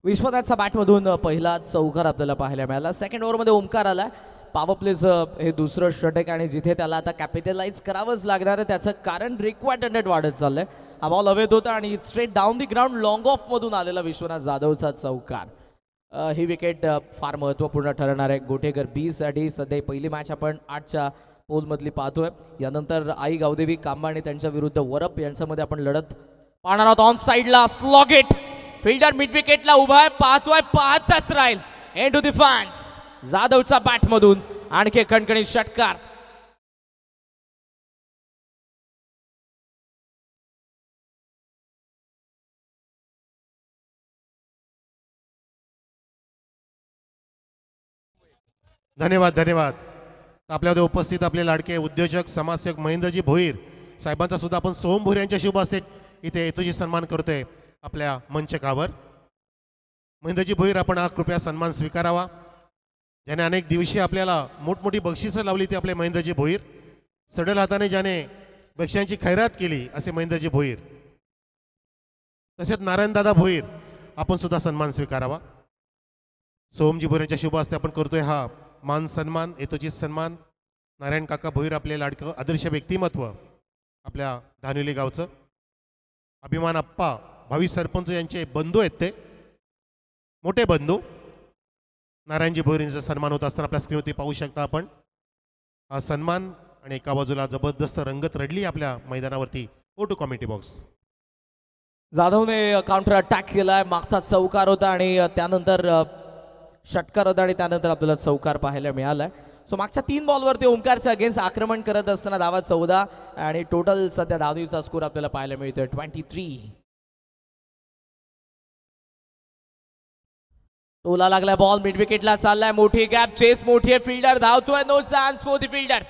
Speaker 3: विश्वनाथचा बॅटमधून पहिला चौकार आपल्याला पाहायला मिळाला. सेकंड ओव्हरमध्ये ओमकार आला. पॉवर प्लेचं हे दुसरं षटक आणि जिथे त्याला आता कॅपिटलाइज करावंच लागणार आहे त्याचं कारण रिक्वायर्ड रन रेट वाढत चाललंय. हा बॉल हवेत होता आणि straight down the ground long ऑफमधून आलेला विश्वनाथ जाधवचा चौकार. ही विकेट फार महत्त्वपूर्ण ठरणार आहे गोटेकर बीसाठी. सध्या पहिली मॅच आपण 8च्या पोलमधली पाहतोय. यानंतर आई गावदेवी कांबा आणि त्यांच्या विरुद्ध वरप यांच्यामध्ये आपण लढत पाहणार आहोत. ऑन साईडला स्लॉगेट, फिल्डर मिड विकेटला उभा आहे, पाहतोय, पाहतच राहील. And to the fans. जाधवच्या बॅटमधून आणखी कणकणीत षटकार.
Speaker 1: धन्यवाद धन्यवाद. आपल्यामध्ये उपस्थित आपले लाडके उद्योजक समाजसेवक महेंद्रजी भोईर साहेबांचा सुद्धा आपण सोहम भोईर यांच्या शुभ हस्ते इथे येतोची सन्मान करतोय आपल्या मंचकावर. महेंद्रजी भोईर, आपण हा कृपया सन्मान स्वीकारावा. ज्याने अनेक दिवशी आपल्याला मोठमोठी बक्षिसं लावली ती आपले महेंद्रजी भोईर. सडल हाताने ज्याने बक्षिसांची खैरात केली असे महेंद्रजी भोईर. तसेच नारायणदादा भोईर, आपण सुद्धा सन्मान स्वीकारावा. सोहमजी भोईर यांच्या शुभ हस्ते आपण करतोय हा मान सन्मान, येतोची सन्मान. नारायण काका भोईर, आपले लाडकं आदर्श व्यक्तिमत्व आपल्या धानिवली गावचं. अभिमान अप्पा भावी सरपंच यांचे बंधू आहेत, ते मोठे बंधू. नारायणजी भोईर यांचा सन्मान होत असताना आपल्या स्क्रीनवरती पाहू शकता आपण हा सन्मान. आणि एका बाजूला जबरदस्त रंगत रडली आपल्या मैदानावरती. Go to committee box.
Speaker 3: जाधवने काउंटर अटॅक केलाय. मागचा चौकार होता आणि त्यानंतर षटकार होता आणि त्यानंतर आपल्याला चौकार पाहायला मिळालाय. सो मागच्या 3 बॉलवरती ओमकारच्या अगेन्स्ट आक्रमण करत असताना धावा 14 आणि टोटल सध्या धावचा स्कोर आपल्याला पाहायला मिळतोय 23. टोला लागला बॉल मिड विकेटला चाललाय. मोठी गॅप, चेस मोठी आहे, फिल्डर धावतोय, no chance for the fielder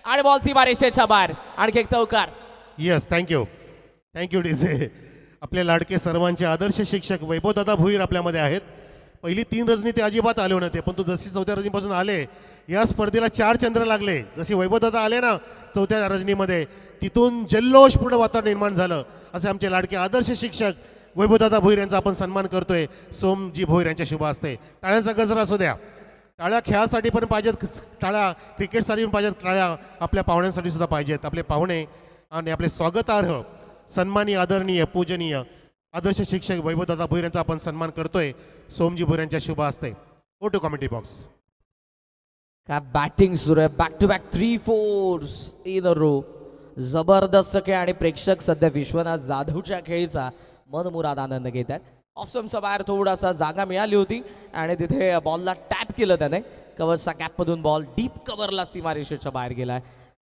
Speaker 3: आणि बॉल सीमारेषेच्या बाहेर. आणखी एक चौकार.
Speaker 1: Yes, thank you thank you DJ. आपले लाडके सर्वांचे आदर्श शिक्षक वैभवदादा भोईर आपल्यामध्ये आहेत. पहिली 3 रजनी ते अजिबात आले नव्हते, पण तो जशी 4थ्या रजनीपासून आले या स्पर्धेला 4 चंद्र लागले. जसे वैभवदादा आले ना 4थ्या रजनीमध्ये, तिथून जल्लोषपूर्ण वातावरण निर्माण झालं. असे आमचे लाडके आदर्श शिक्षक वैभवदादा भोईर यांचा आपण सन्मान करतोय सोमजी भोईर यांच्या शुभ हस्ते. टाळ्यांचा गजर असू द्या. टाळ्या खेळासाठी पण पाहिजेत, टाळ्या क्रिकेटसाठी पण पाहिजेत, टाळ्या आपल्या पाहुण्यांसाठी सुद्धा पाहिजेत. आपले पाहुणे आणि आपले स्वागतार्ह सन्मानीय आदरणीय पूजनीय आदर्श शिक्षक वैभवदादा भोईर यांचा आपण सन्मान करतोय सोमजी भोईर यांच्या शुभ हस्ते. Go to committee box.
Speaker 3: काय बॅटिंग सुरू आहे. Back to back 3-4 in a row. जबरदस्त खेळ आणि प्रेक्षक सध्या विश्वनाथ जाधवच्या खेळीचा मनमुराद आनंद घेत आहेत. ऑफस्टम्पच्या बाहेर थोडासा जागा मिळाली होती आणि तिथे बॉलला टॅप केलं त्याने. कव्हरचा कॅपमधून बॉल डीप कव्हरला सीमारेषेच्या बाहेर गेलाय.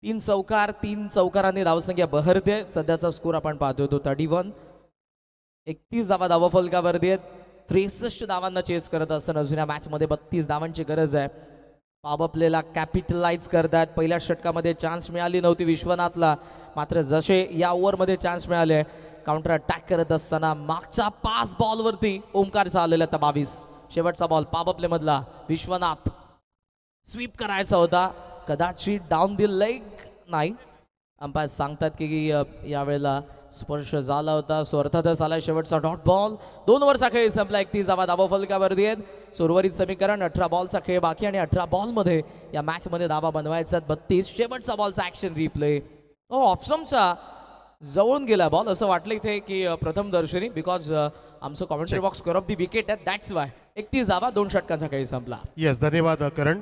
Speaker 3: 3 चौकार, 3 चौकारांनी धावसंख्या बहरते. सध्याचा स्कोर आपण पाहतोय तो 31. 31 धावा धावफलकावरती आहेत. 63 धावांना चेस करत असताना जुन्या मॅचमध्ये 32 धावांची गरज आहे. पॉवर प्लेला कॅपिटलाइज करतात. पहिल्या षटकामध्ये चान्स मिळाली नव्हती विश्वनाथला, मात्र जसे या ओव्हरमध्ये चान्स मिळाले काउंटर अटॅक करत असताना मागच्या 5 बॉलवरती ओमकारचा आलेला आता 22. शेवटचा बॉल पॉवर प्ले मधला विश्वनाथ स्वीप करायचा होता, कदाचित डाऊन दी लेग नाही. अंपायर सांगतात की यावेळेला स्पर्श झाला होता. सो अर्थातच आला शेवटचा डॉट बॉल. 2 ओव्हरचा खेळ संपला. 31 धावा धावा फलकावरती आहेत. सो उर्वरित समीकरण 18 बॉलचा खेळ बाकी आणि 18 बॉलमध्ये या मॅचमध्ये धावा बनवायचा 32. शेवटचा बॉलचा ॲक्शन रिप्ले. ऑफस्टम्पचा जवळून गेला बॉल असं वाटलं इथे की प्रथम दर्शनी, बिकॉज आमचं commentary box square of the wicket आहे, दॅट्स वाय. 31 धावा 2 षटकांचा खेळ संपला.
Speaker 1: येस, धन्यवाद करण.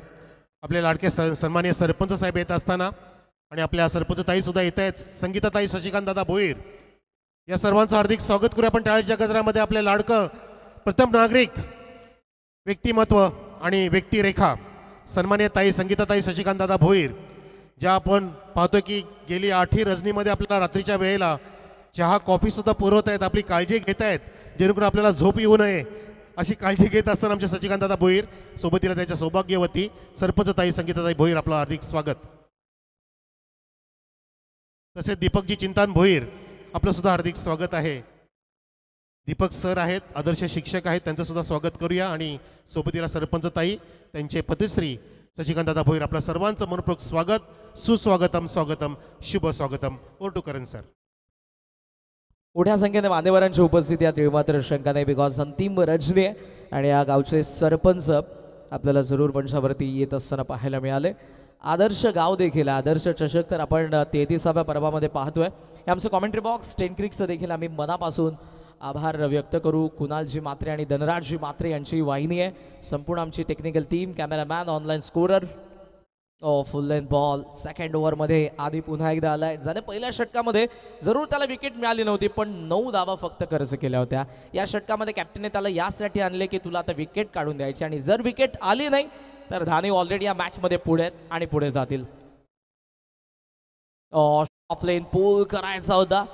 Speaker 1: आपले लाडके सन्माननीय सरपंच साहेब येत असताना आणि आपल्या सरपंच ताई सुद्धा येत आहेत, संगीताताई, शशिकांत दादा भोईर, या सर्वांचं हार्दिक स्वागत करूया आपण टाळीच्या गजरामध्ये. आपले लाडकं प्रथम नागरिक व्यक्तिमत्व आणि व्यक्तिरेखा सन्माननीय ताई संगीताताई, शशिकांत दादा भोईर, ज्या आपण पाहतोय की गेली 8ही रजनीमध्ये आपल्याला रात्रीच्या वेळेला चहा कॉफी सुद्धा पुरवत आहेत, आपली काळजी घेत आहेत, जेणेकरून आपल्याला झोप येऊ नये अशी काळजी घेत असताना आमच्या शशिकांत दादा भोईर सोबतीला त्याच्या सौभाग्यवती सरपंच ताई संगीताताई भोईर, आपलं हार्दिक स्वागत. तसेच दीपकजी चिंतान भोईर, आपलं सुद्धा हार्दिक स्वागत आहे. दीपक सर आहेत, आदर्श शिक्षक आहेत, त्यांचं सुद्धा स्वागत करूया. आणि सोबतीला सरपंच ताई, त्यांचे पतिश्री शशिकांत दादा भोईर, आपल्या सर्वांचं मनपूर्वक स्वागत. सुस्वागतम, स्वागतम, शुभ स्वागतम. Over to Karan sir.
Speaker 3: मोठ्या संख्येने मान्यवरांची उपस्थिती आहे, मात्र शंका नाही, बिकॉज अंतिम रजनी आहे आणि या गावचे सरपंच आपल्याला जरूर मंचावरती येत असताना पाहायला मिळाले. आदर्श गाव देखील, आदर्श चषक तर आपण 33व्या पर्वामध्ये पाहतोय. हे आमचं कॉमेंट्री बॉक्स 10 क्रिकचं देखील आम्ही मनापासून आभार व्यक्त करू. कुणालजी मात्रे आणि धनराजजी मात्रे यांची वाहिनी आहे. संपूर्ण आमची technical team, cameraman, online scorer. Full length ball second ओव्हरमध्ये आधी पुन्हा एकदा आलाय. ज्याने पहिल्या षटकामध्ये जरूर त्याला विकेट मिळाली नव्हती, पण 9 धावा फक्त खर्च केल्या होत्या. या षटकामध्ये कॅप्टनने त्याला यासाठी आणले की तुला आता विकेट काढून द्यायची, आणि जर विकेट आली नाही तर धाने ऑलरेडी या मॅचमध्ये पुढे आहेत आणि पुढे जातील. ऑफ लेन पूल करायचा होता.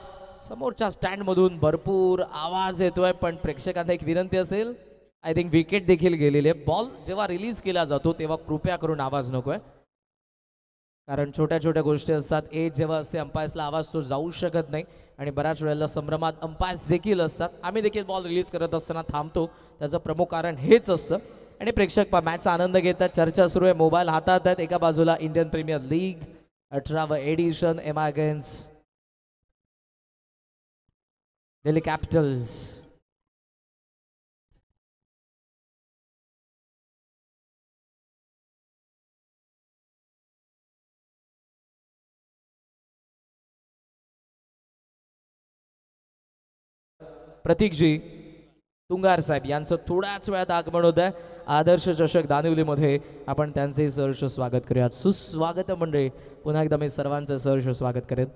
Speaker 3: समोरच्या स्टँडमधून भरपूर आवाज येतोय, पण प्रेक्षकांना एक विनंती असेल, आय थिंक विकेट देखील गेलेली आहे. बॉल जेव्हा रिलीज केला जातो तेव्हा कृपया करून आवाज नकोय, कारण छोट्या छोट्या गोष्टी असतात. एज जेव्हा असते अंपायर्सला आवाज तो जाऊ शकत नाही, आणि बऱ्याच वेळेला संभ्रमात अंपायर्स देखील असतात. आम्ही देखील बॉल रिलीज करत असताना थांबतो, त्याचं प्रमुख कारण हेच असतं. आणि प्रेक्षक मॅचचा आनंद घेतात. चर्चा सुरू आहे, मोबाईल हातात आहेत. एका बाजूला इंडियन प्रीमियर लीग 18व edition, MI against Delhi capitals. प्रतीकजी तुंगार साहेब यांचं थोड्याच वेळात आगमन होत आहे. आदर्श चषक दानिवलीमध्ये आपण त्यांचे सहर्ष स्वागत करूयात. सुस्वागत मंडळी, पुन्हा एकदा मी सर्वांचं सहर्ष स्वागत करेन.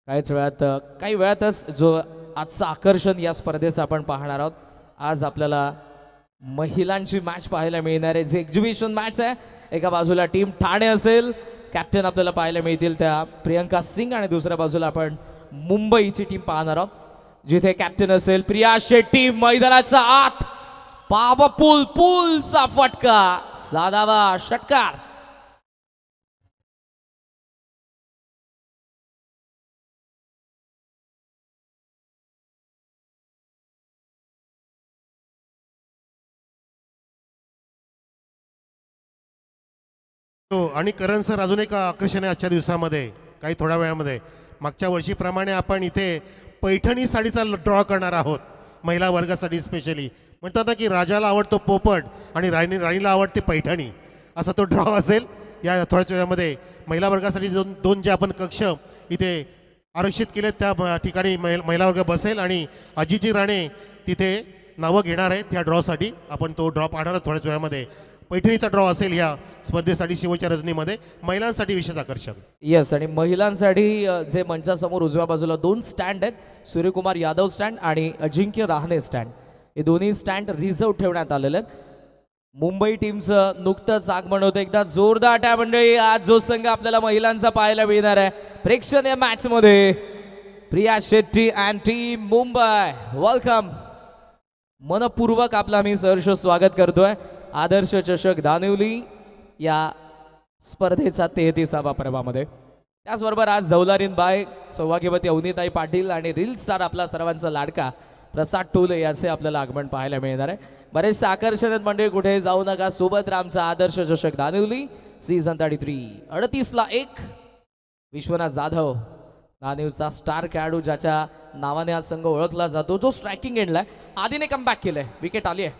Speaker 3: काही वेळातच जो आजचं आकर्षण या स्पर्धेचं आपण पाहणार आहोत. आज आपल्याला महिलांची मॅच पाहायला मिळणार आहे, जे एक्झिबिशन मॅच आहे. एका बाजूला टीम ठाणे असेल, कॅप्टन आपल्याला पाहायला मिळतील त्या प्रियंका सिंग, आणि दुसऱ्या बाजूला आपण मुंबईची टीम पाहणार आहोत, जिथे कॅप्टन असेल प्रिया शेट्टी. मैदानाच्या आत पाव पूलचा फटका, साधावा षटकार.
Speaker 1: आणि करण सर, अजून एक आकर्षण आहे आजच्या दिवसामध्ये, काही थोड्या वेळामध्ये. मागच्या वर्षीप्रमाणे आपण इथे पैठणी साडीचा ड्रॉ करणार आहोत, महिला वर्गासाठी स्पेशली. म्हणतात ना की राजाला आवडतो पोपट आणि राणीला आवडते पैठणी, असा तो ड्रॉ असेल या थोड्याच वेळामध्ये. महिला वर्गासाठी दोन जे आपण कक्ष इथे आरक्षित केलेत त्या ठिकाणी महिला वर्ग बसेल, आणि अजिजी राणे तिथे नावं घेणार आहेत त्या ड्रॉसाठी. आपण तो ड्रॉ पाहणार आहोत थोड्याच वेळामध्ये. पैठणीचा ड्रॉ असेल या स्पर्धेसाठी शेवटच्या रजनीमध्ये. महिलांसाठी विशेष आकर्षण.
Speaker 3: येस, आणि महिलांसाठी जे मंचासमोर उजव्या बाजूला 2 स्टँड आहेत, सूर्यकुमार यादव स्टँड आणि अजिंक्य राहणे स्टँड. हे दोन्ही स्टँड रिझर्व ठेवण्यात आलेले आहेत. मुंबई टीमचं नुकतंच आगमन होतं. एकदा जोरदार टाळ्या मंडळी. आज जो संघ आपल्याला महिलांचा पाहायला मिळणार आहे प्रेक्षणीय मॅच मध्ये, Priya Shetty and team Mumbai welcome. मनपूर्वक आपलं आम्ही सहर्ष स्वागत करतोय आदर्श चषक दानिवली या स्पर्धेचा 33वा पर्वामध्ये. त्याचबरोबर आज दौलारीन बाय, सौभाग्यवती अवनीताई पाटील आणि रील स्टार आपला सर्वांचा लाडका प्रसाद टोले याचे आपल्याला आगमन पाहायला मिळणार आहे. बरेचसे आकर्षण आहेत मंडळी, कुठे जाऊ नका. सोबत रामचा आदर्श चषक दानिवली सीझन 33 38ला 1. विश्वनाथ जाधव दानिवचा स्टार खेळाडू, ज्याच्या नावाने हा संघ ओळखला जातो, जो स्ट्रायकिंग एंडला आधीने कमबॅक केलंय. विकेट आली आहे.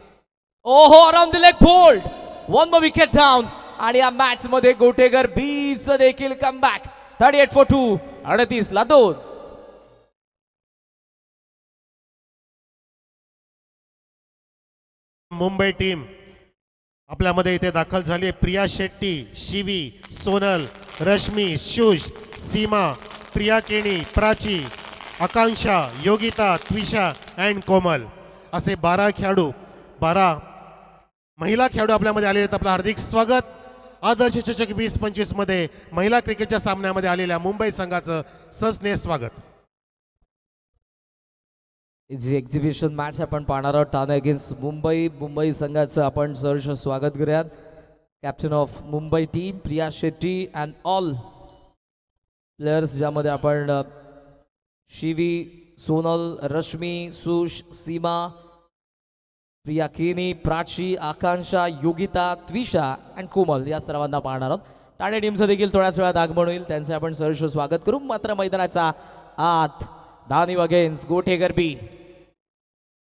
Speaker 3: Oho, around the leg fold, one more wicket down. आणि या मॅच मध्ये गोटेकर बीच देखील कमबॅक. 38 for 2, 38ला 2.
Speaker 1: मुंबई टीम आपल्यामध्ये इथे दाखल झाली आहे. प्रिया शेट्टी, शिवी, सोनल, रश्मी, शुश, सीमा, प्रिया केणी, प्राची, आकांक्षा, योगिता, त्विषा अँड कोमल असे 12 खेळाडू, 12 महिला खेळाडू आपल्यामध्ये आलेले आहेत. आपलं हार्दिक स्वागत. आदर्श चषक 2025 मध्ये महिला क्रिकेटच्या सामन्यामध्ये आलेल्या मुंबई संघाचं सस्नेह स्वागत.
Speaker 3: जी एक्झिबिशन मॅच आपण पाहणार आहोत, ठाणे अगेन्स्ट मुंबई संघाचं आपण सहर्ष स्वागत करूयात. Captain of Mumbai team Priya Shetty and all players, ज्यामध्ये आपण शिवी, सोनल, रश्मी, सुश, सीमा, प्रिया केनी, प्राची, आकांक्षा, योगिता, त्विषा अँड कोमल या सर्वांना पाहणार आहोत. ठाणे टीमचं देखील थोड्याच वेळात आगमन होईल, त्यांचे आपण सहर्ष स्वागत करू. मात्र मैदानाचा आत दानिव अगेन्स्ट गोटेकर बी.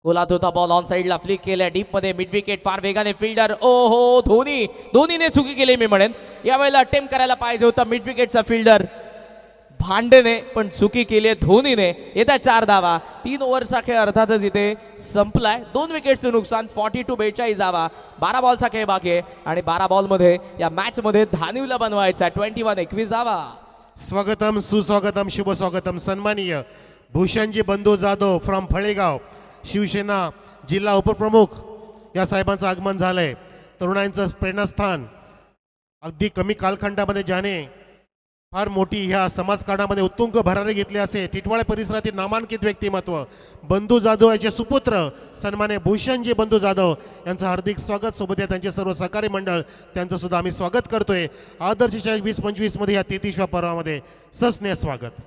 Speaker 3: कोलात होता बॉल, ऑन साइडला फ्लिक केल्या डीप मध्ये, मिड विकेट फार वेगाने फिल्डर. ओहो, धोनीने चुकी केली मी म्हणेन. यावेळेला अटेम्प्ट करायला पाहिजे होता मिड विकेटचा फिल्डर भांडेने, पण चुकी केली धोनीने. येत्या 4 धावा. 3 ओव्हरचा खेळ अर्थातच इथे संपलाय. 2 विकेटचं नुकसान. 42-42 धावा. 12 बॉलचा खेळ बाकी आहे आणि 12 बॉलमध्ये या मॅच मध्ये धानिवला बनवायचा 21-21 धावा.
Speaker 1: स्वागतम, सुस्वागतम, शुभ स्वागतम. सन्माननीय भूषणजी बंधू जाधव फ्रॉम फळेगाव, शिवसेना जिल्हा उपप्रमुख या साहेबांचं आगमन झालंय. तरुणांचं प्रेरणास्थान अगदी कमी कालखंडामध्ये ज्याने फार मोठी ह्या समाजकारणामध्ये उत्तुंग भरारी घेतली असे टिटवाळा परिसरातील नामांकित व्यक्तिमत्व बंधू जाधव याचे सुपुत्र सन्मान्य भूषणजी बंधू जाधव यांचं हार्दिक स्वागत. सोबत त्यांचे सर्व सहकारी मंडळ, त्यांचं सुद्धा आम्ही स्वागत करतोय. आदर्श चषक 2025 मध्ये या 33व्या पर्वामध्ये सस्नेह स्वागत.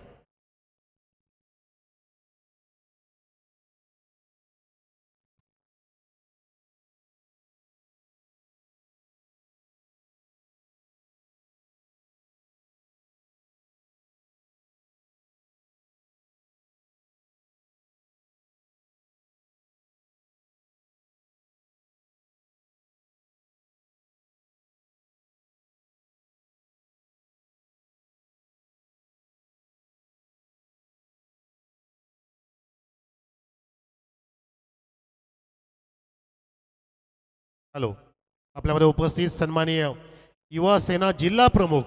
Speaker 1: हॅलो, आपल्यामध्ये उपस्थित सन्माननीय युवा सेना जिल्हा प्रमुख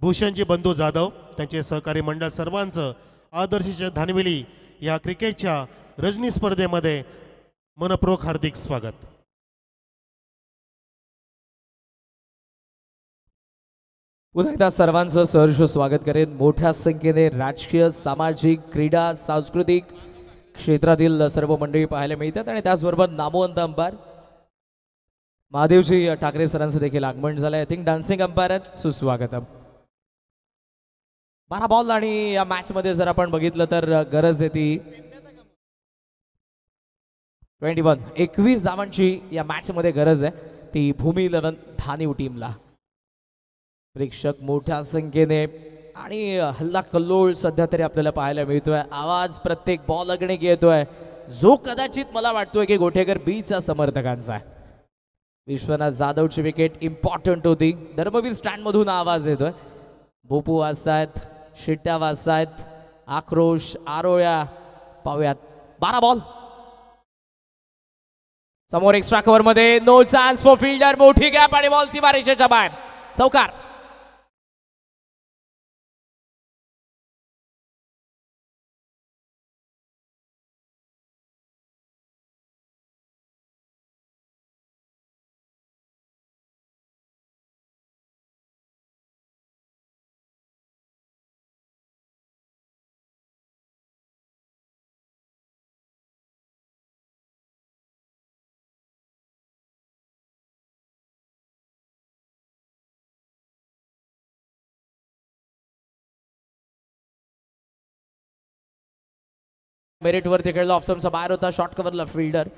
Speaker 1: भूषणजी बंधू जाधव, त्यांचे सहकारी मंडळ सर्वांचं आदर्श धानवेली या क्रिकेटच्या रजनी स्पर्धेमध्ये मनपूर्वक हार्दिक स्वागत.
Speaker 3: पुन्हा एकदा सर्वांचं सहर्ष स्वागत करेन. मोठ्या संख्येने राजकीय, सामाजिक, क्रीडा, सांस्कृतिक क्षेत्रातील सर्व मंडळी पाहायला मिळतात आणि त्याचबरोबर नामवंत अंपायर महादेवजी ठाकरे सरांचं देखील आगमन झालंय. आय थिंक डान्सिंग अंपायर आहेत. सुस्वागतम. 12 बॉल आणि या मॅच मध्ये जर आपण बघितलं तर गरज आहे ती 21 धावांची या मॅच मध्ये गरज आहे, ती भूमी 11 धानिव टीमला. प्रेक्षक मोठ्या संख्येने आणि हल्ला कल्लोळ सध्या तरी आपल्याला पाहायला मिळतोय. आवाज प्रत्येक बॉल अगणे येतोय, जो कदाचित मला वाटतोय की गोटेकर बीचा समर्थकांचा आहे. विश्वनाथ जाधवची विकेट इम्पॉर्टंट होती. धर्मवीर स्टँड मधून आवाज येतोय. भोपू वाजतायत, शिट्ट्या वाजतायत, आक्रोश, आरोळ्या. पाहूयात 12 बॉल. समोर एक्स्ट्रा कव्हर मध्ये नो चान्स फॉर फिल्डर. मोठी गॅप आणि बॉल सीमारेषेच्या बाहेर. चौकार. मेरिटवरती खेळला, ऑफसमचा बाहेर होता, शॉर्ट कव्हरला फिल्डर.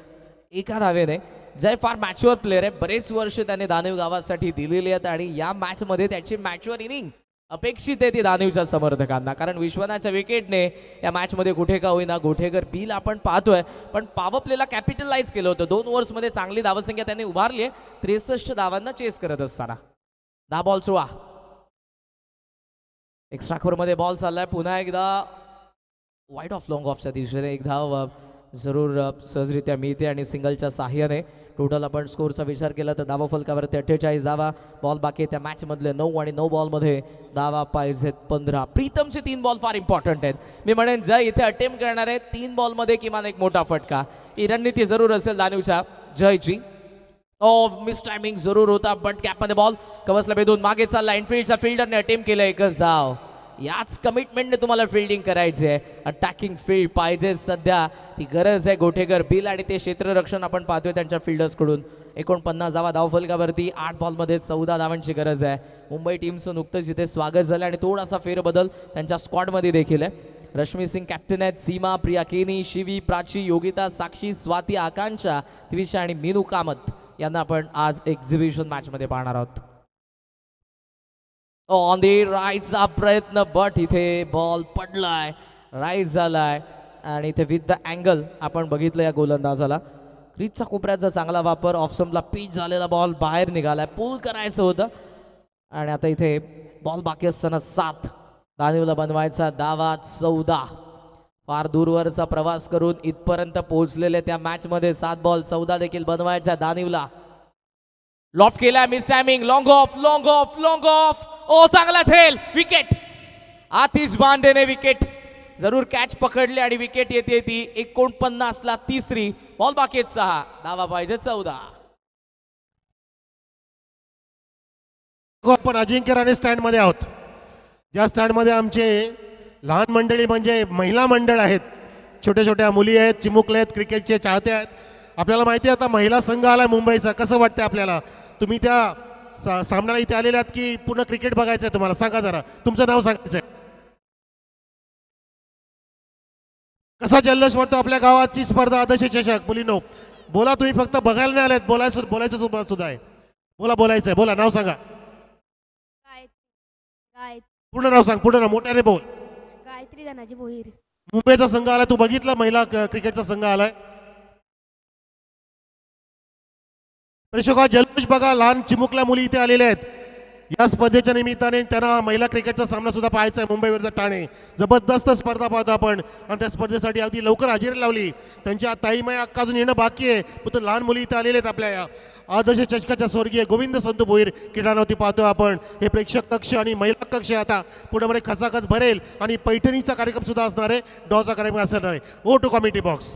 Speaker 3: एका धावेने. जय फार मॅच्युअर प्लेअर आहे, बरेच वर्ष त्याने दानिव गावासाठी दिलेली आहेत आणि या मॅचमध्ये त्याची मॅच्युअर इनिंग अपेक्षित आहे ती दानिवच्या समर्थकांना, कारण विश्वनाथच्या विकेटने या मॅचमध्ये कुठे का होईना गोठेकर बिल आपण पाहतोय, पण पॉवर प्लेला कॅपिटलाइज केलं होतं. 2 ओव्हर्समध्ये चांगली धावसंख्या त्यांनी उभारली आहे 63 धावांना चेस करत असताना. 10 बॉल 16. एक्स्ट्रा खोरमध्ये बॉल चाललाय पुन्हा एकदा वाईड ऑफ लॉंग ऑफच्या दिशेने. एक धाव जरूर सहजरित्या मिळते आणि सिंगलच्या साह्याने टोटल आपण स्कोरचा विचार केला तर धावा फलकावरती 48 धावा. बॉल बाकी त्या मॅचमधले 9 आणि 9 बॉलमध्ये धावा पाहिजेत 15. प्रीतमचे 3 बॉल फार इम्पॉर्टंट आहेत. मी म्हणेन जय इथे अटेम्प्ट करणार आहे 3 बॉलमध्ये किमान एक मोठा फटका. ही रणनीती जरूर असेल दानिवच्या जयची. मिस टायमिंग जरूर होता, बट गॅपमध्ये बॉल कवचला बेधून मागे चालला. इनफिल्डच्या फिल्डरने अटेम्प्ट केलं एकच धाव. याच कमिटमेंटने तुम्हाला फिल्डिंग करायची आहे. अटॅकिंग फील्ड पाहिजे सध्या, ती गरज आहे. गोठेकर बिल आणि ते क्षेत्ररक्षण आपण पाहतोय त्यांच्या फिल्डर्सकडून. 49 धावा धावफलकावरती. 8 बॉलमध्ये 14 धावांची गरज आहे. मुंबई टीमचं नुकतंच इथे स्वागत झालं आणि थोडासा फेरबदल त्यांच्या स्क्वॉडमध्ये देखील आहे. रश्मी सिंग कॅप्टन आहेत. सीमा, प्रिया केनी, शिवी, प्राची, योगिता, साक्षी, स्वाती, आकांक्षा, त्विषा आणि मीनू कामत यांना आपण आज एक्झिबिशन मॅचमध्ये पाहणार आहोत. ऑन दी राईटचा प्रयत्न, बट इथे बॉल पडलाय, राईट झालाय आणि इथे विथ द अँगल आपण बघितलं या गोलंदाजाला. क्रीजचा कोपऱ्याचा चांगला वापर. ऑफसमला पिच झालेला बॉल बाहेर निघालाय, पुल करायचं होतं आणि आता इथे बॉल बाकी असताना 7 दानिवला बनवायचा. धावा 14. फार दूरवरचा प्रवास करून इथपर्यंत पोहोचलेले त्या मॅचमध्ये 7 बॉल 14 देखील बनवायचा दानिवला. लॉफ्ट केला, miss timing, long off, long off, long off. Oh चांगला झेल, विकेट. आतिश बांडेने विकेट जरूर कॅच पकडले आणि विकेट येते ती 49 ला 3री. बॉल बाकी 6, धावा पाहिजे 14.
Speaker 1: आपण अजिंक्य राणे स्टँड मध्ये आहोत. ज्या स्टँड मध्ये आमचे लहान मंडळी म्हणजे महिला मंडळ आहेत, छोट्या छोट्या मुली आहेत, चिमुकले आहेत, क्रिकेटचे चाहते आहेत. आपल्याला माहिती आहे आता महिला संघ आलाय मुंबईचा. कसं वाटतंय आपल्याला? तुम्ही त्या सामन्याला इथे आलेले आहात की पूर्ण क्रिकेट बघायचंय तुम्हाला? सांगा जरा, तुमचं नाव सांगायचंय. कसा जल्लोष वाटतो आपल्या गावाची स्पर्धा आदर्श चषक? मुलींनो बोला, तुम्ही फक्त बघायला नाही आलेत, बोलायचं सुद्धा आहे. बोलायचंय, बोला, नाव सांगा. पूर्ण नाव सांग, पूर्ण नाव मोठ्याने बोल.
Speaker 4: गायत्री धनाजी भोईर.
Speaker 1: मुंबईचा संघ आलाय, तू बघितला महिला क्रिकेटचा संघ आलाय. प्रेक्षका जल्लोष बघा, लहान चिमुकल्या मुली इथे आलेल्या आहेत. या स्पर्धेच्या निमित्ताने त्यांना महिला क्रिकेटचा सामना सुद्धा पाहायचा आहे. मुंबई विरुद्ध ठाणे जबरदस्त स्पर्धा पाहतो आपण आणि त्या स्पर्धेसाठी अगदी लवकर हजेरी लावली. त्यांच्या ताईमाई अक्का अजून येणं बाकी आहे, पण लहान मुली इथे आलेले आहेत. आपल्या या आदर्श चषकाच्या स्वर्गीय गोविंद संत भोईर क्रीडानवती पाहतो आपण. हे प्रेक्षक कक्ष आणि महिला कक्ष आता पुढे मध्ये खचाखच भरेल आणि पैठणीचा कार्यक्रम सुद्धा असणार आहे, डॉचा कार्यक्रम असणार आहे. Over to committee box.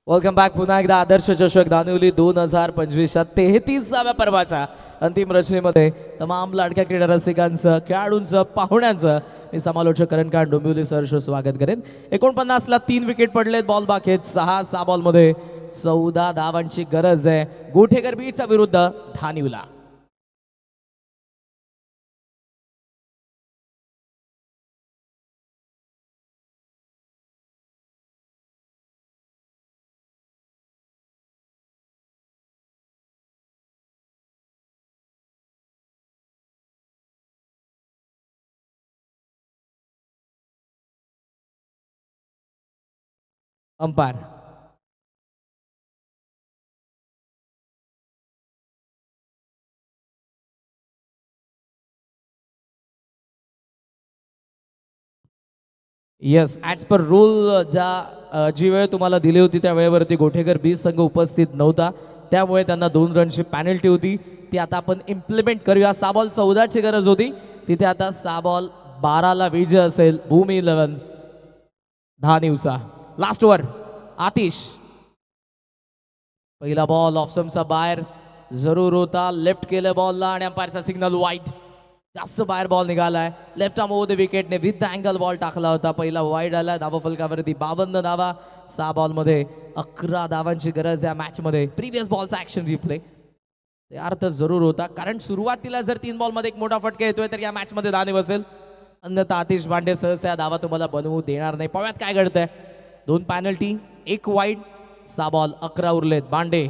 Speaker 3: Welcome back पुन्हा एकदा आदर्श चषक दानिवली 2025च्या 33व्या पर्वाच्या अंतिम रचनेमध्ये तमाम लाडक्या क्रीडा रसिकांचं, खेळाडूंचं, पाहुण्यांचं मी समालोचक करणकार डोंबिवली सहर्ष स्वागत करेन. 49 ला 3 विकेट पडलेत. बॉल बाकी आहेत 6 बॉलमध्ये 14 धावांची गरज आहे गोठेकर बीटचा विरुद्ध धानिवला. Umpire yes, as per rule जी वेळ तुम्हाला दिली होती त्या वेळेवरती गोठेकर बी संघ उपस्थित नव्हता, त्यामुळे त्यांना 2 रनची पॅनल्टी होती. ती आता आपण इम्प्लिमेंट करूया. 6 बॉल 14ची गरज होती, तिथे आता 6 बॉल 12ला विजय असेल भूमी 11 धानिवचा. Last over Atish. पहिला बॉल ऑफसमचा बाहेर जरूर होता, लेफ्ट केलं बॉलला आणि अंपायरचा सिग्नल वाईड. जास्त बाहेर बॉल निघालाय. लेफ्ट आर्म ओव्हर द विकेटने विथ द अँगल बॉल टाकला होता. पहिला वाईड आला. धावा फलकावरती 52 धावा. 6 बॉलमध्ये 11 धावांची गरज या मॅचमध्ये. प्रिव्हियस बॉलचा ॲक्शन रिप्ले ते अर्थ जरूर होता, कारण सुरुवातीला जर 3 बॉलमध्ये एक मोठा फटका येतोय तर या मॅचमध्ये दानिव असेल. अन्यथा आतिश बांडे सहसा धावा तुम्हाला बनवू देणार नाही. पाहूयात काय घडतंय. 2 पॅनल्टी, 1 वाईड, 6 बॉल 11 उरलेत. Bande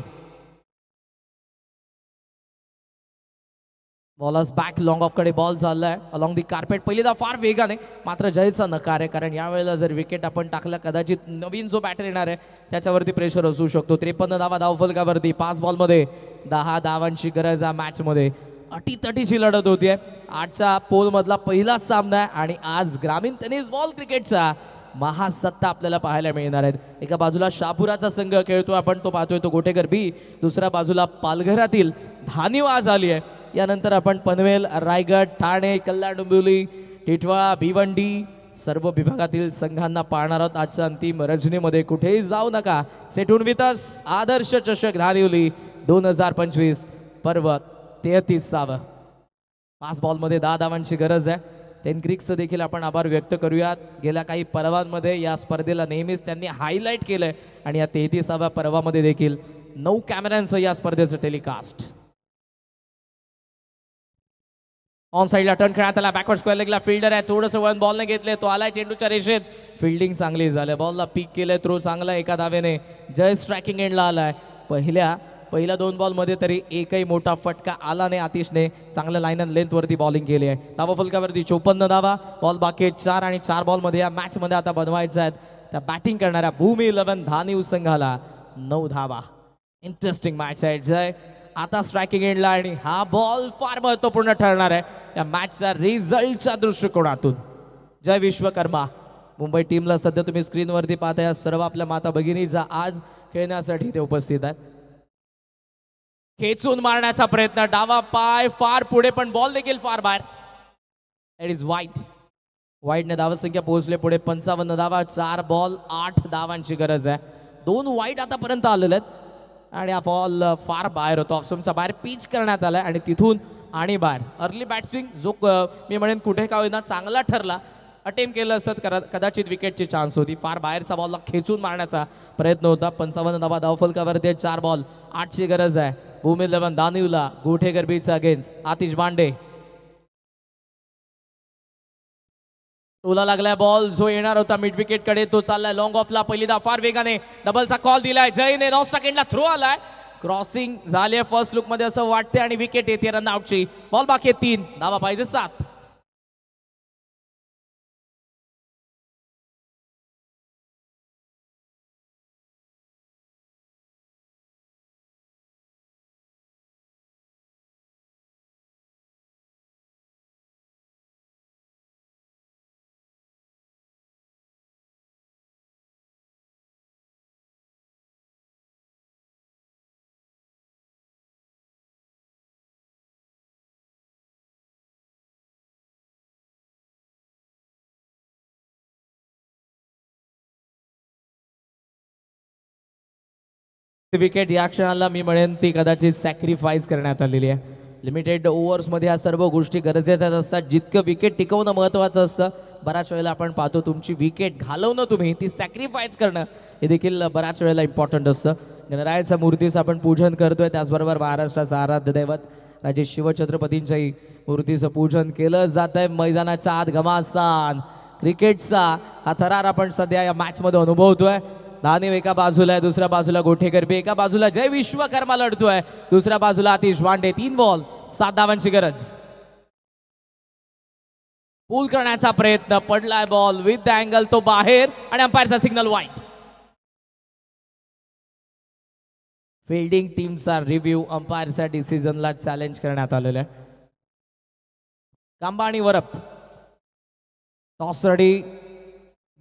Speaker 3: bowlers back long off कडे बॉल चाललाय अलॉंग दी कार्पेट. पहिलीदा फार वेगाने, मात्र जयचा नकार आहे, कारण यावेळेला जर विकेट आपण टाकला कदाचित नवीन जो बॅटर येणार आहे त्याच्यावरती प्रेशर असू शकतो. 53 धावा धावफलकावरती. 5 बॉलमध्ये 10 धावांची गरज आहे मॅचमध्ये. अटीतटीची लढत होतीये. आजचा पोल मधला पहिलाच सामना आहे आणि आज ग्रामीण टेनिस बॉल क्रिकेटचा महासत्ता आपल्याला पाहायला मिळणार आहेत. एका बाजूला शहापुराचा संघ खेळतो आपण, तो पाहतोय तो गोटेकर बी. दुसऱ्या बाजूला पालघरातील धानीव आज आली आहे. यानंतर आपण पनवेल, रायगड, ठाणे, कल्याण, डोंबिवली, टिटवाळा, भिवंडी सर्व विभागातील संघांना पाहणार आहोत आजच्या अंतिम रजनीमध्ये. कुठेही जाऊ नका. सेटून विथ अस. आदर्श चषक धारिवली 2025 पर्व 33. 5 बॉलमध्ये 10 धावांची गरज आहे. 10 क्रिक्सचं देखील आपण आभार व्यक्त करूयात. गेल्या काही पर्वांमध्ये या स्पर्धेला नेहमीच त्यांनी हायलाईट केलंय आणि या 33व्या पर्वामध्ये देखील 9 कॅमेऱ्यांचं या स्पर्धेचं टेलिकास्ट. ऑन साईडला टर्न खेळण्यात आला. बॅकवर्ड स्क्वेअर लेगला फिल्डर आहे. थोडंसं वळण बॉलने घेतले. तो आलाय चेंडूच्या रेषेत. फिल्डिंग चांगली झाली. बॉलला पीक केलंय. थ्रो चांगला एका धावेने. जय स्ट्रायकिंग एंडला आलाय. पहिल्या 2 बॉलमध्ये तरी एकही मोठा फटका आला नाही. आतिशने चांगल्या लाईन अँड लेंथवरती बॉलिंग केली आहे. धावा फलकावरती 54 धावा. बॉल बाकी 4 आणि 4 बॉलमध्ये या मॅचमध्ये आता बनवायचं आहेत. त्या बॅटिंग करणाऱ्या भूमी 11 धानीव संघाला 9 धावा. इंटरेस्टिंग मॅच आहे. जय आता स्ट्रायकिंग एंडला आणि हा बॉल फार महत्वपूर्ण ठरणार आहे या मॅचच्या रिझल्टच्या दृष्टिकोनातून. जय विश्वकर्मा मुंबई टीमला सध्या तुम्ही स्क्रीनवरती पाहता. या सर्व आपल्या माता भगिनी ज्या आज खेळण्यासाठी इथे उपस्थित आहेत. खेचून मारण्याचा प्रयत्न. डावा पाय फार पुढे पण बॉल देखील फार बाहेर. इट इज वाईट. वाईटने धावसंख्या पोहोचले पुढे 55 धावा. 4 बॉल 8 धावांची गरज आहे. 2 वाईट आतापर्यंत आलेले आहेत आणि हा बॉल फार बाहेर होतो. ऑफस्टंपचा बाहेर पिच करण्यात आलाय आणि तिथून आणि बाहेर. अर्ली बॅट्सविंग जो मी म्हणेन कुठे का होईना चांगला ठरला. अटेम्प्ट केलं असतं कदाचित विकेटची चान्स होती. फार बाहेरचा बॉलला खेचून मारण्याचा प्रयत्न होता. 55 धावा धावफलकावरती. 4 बॉल 8ची गरज आहे. भूमी 11 दानिवला. गोठेकर बीचा अगेन्स्ट आतिश बांडे. टोला लागलाय बॉल जो येणार होता मिड विकेट कडे. तो चाललाय लॉंग ऑफला. पहिलीदा फार वेगाने डबलचा कॉल दिलाय. जयने नॉन एंडला थ्रो आलाय. क्रॉसिंग झाले फर्स्ट लुक मध्ये असं वाटते आणि विकेट येते रन आउटची. बॉल बाकी 3 धावा पाहिजे 7. विकेट या क्षणाला मी म्हणेन ती कदाचित सॅक्रिफाईस करण्यात आलेली आहे. लिमिटेड ओव्हर्समध्ये या सर्व गोष्टी गरजेच्या असतात. जितकं विकेट टिकवणं महत्त्वाचं असतं. बऱ्याच वेळेला आपण पाहतो तुमची विकेट घालवणं तुम्ही ती सॅक्रिफाईस करणं हे देखील बऱ्याच वेळेला इम्पॉर्टंट असतं. गणरायाच्या मूर्तीचं आपण पूजन करतोय. त्याचबरोबर महाराष्ट्राचं आराध्य दैवत राजे शिवछत्रपतींच्याही मूर्तीचं पूजन केलं जात आहे. मैदानाचा आत घमासान क्रिकेटचा हा थरार आपण सध्या या मॅचमध्ये अनुभवतोय. दानिव एका बाजूला आहे. दुसऱ्या बाजूला गोठेकर बी. एका बाजूला जय विश्वकर्मा लढतोय. दुसऱ्या बाजूला आतिश वांडे. 3 बॉल 7 धावांची गरज. पूल करण्याचा प्रयत्न. पडलाय बॉल विथ द अँगल. तो बाहेर आणि अंपायरचा सिग्नल वाईट. फिल्डिंग टीमचा रिव्ह्यू अंपायरच्या डिसिजनला चॅलेंज करण्यात आलेला आहे. कांबा आणि वरप टॉस रेडी.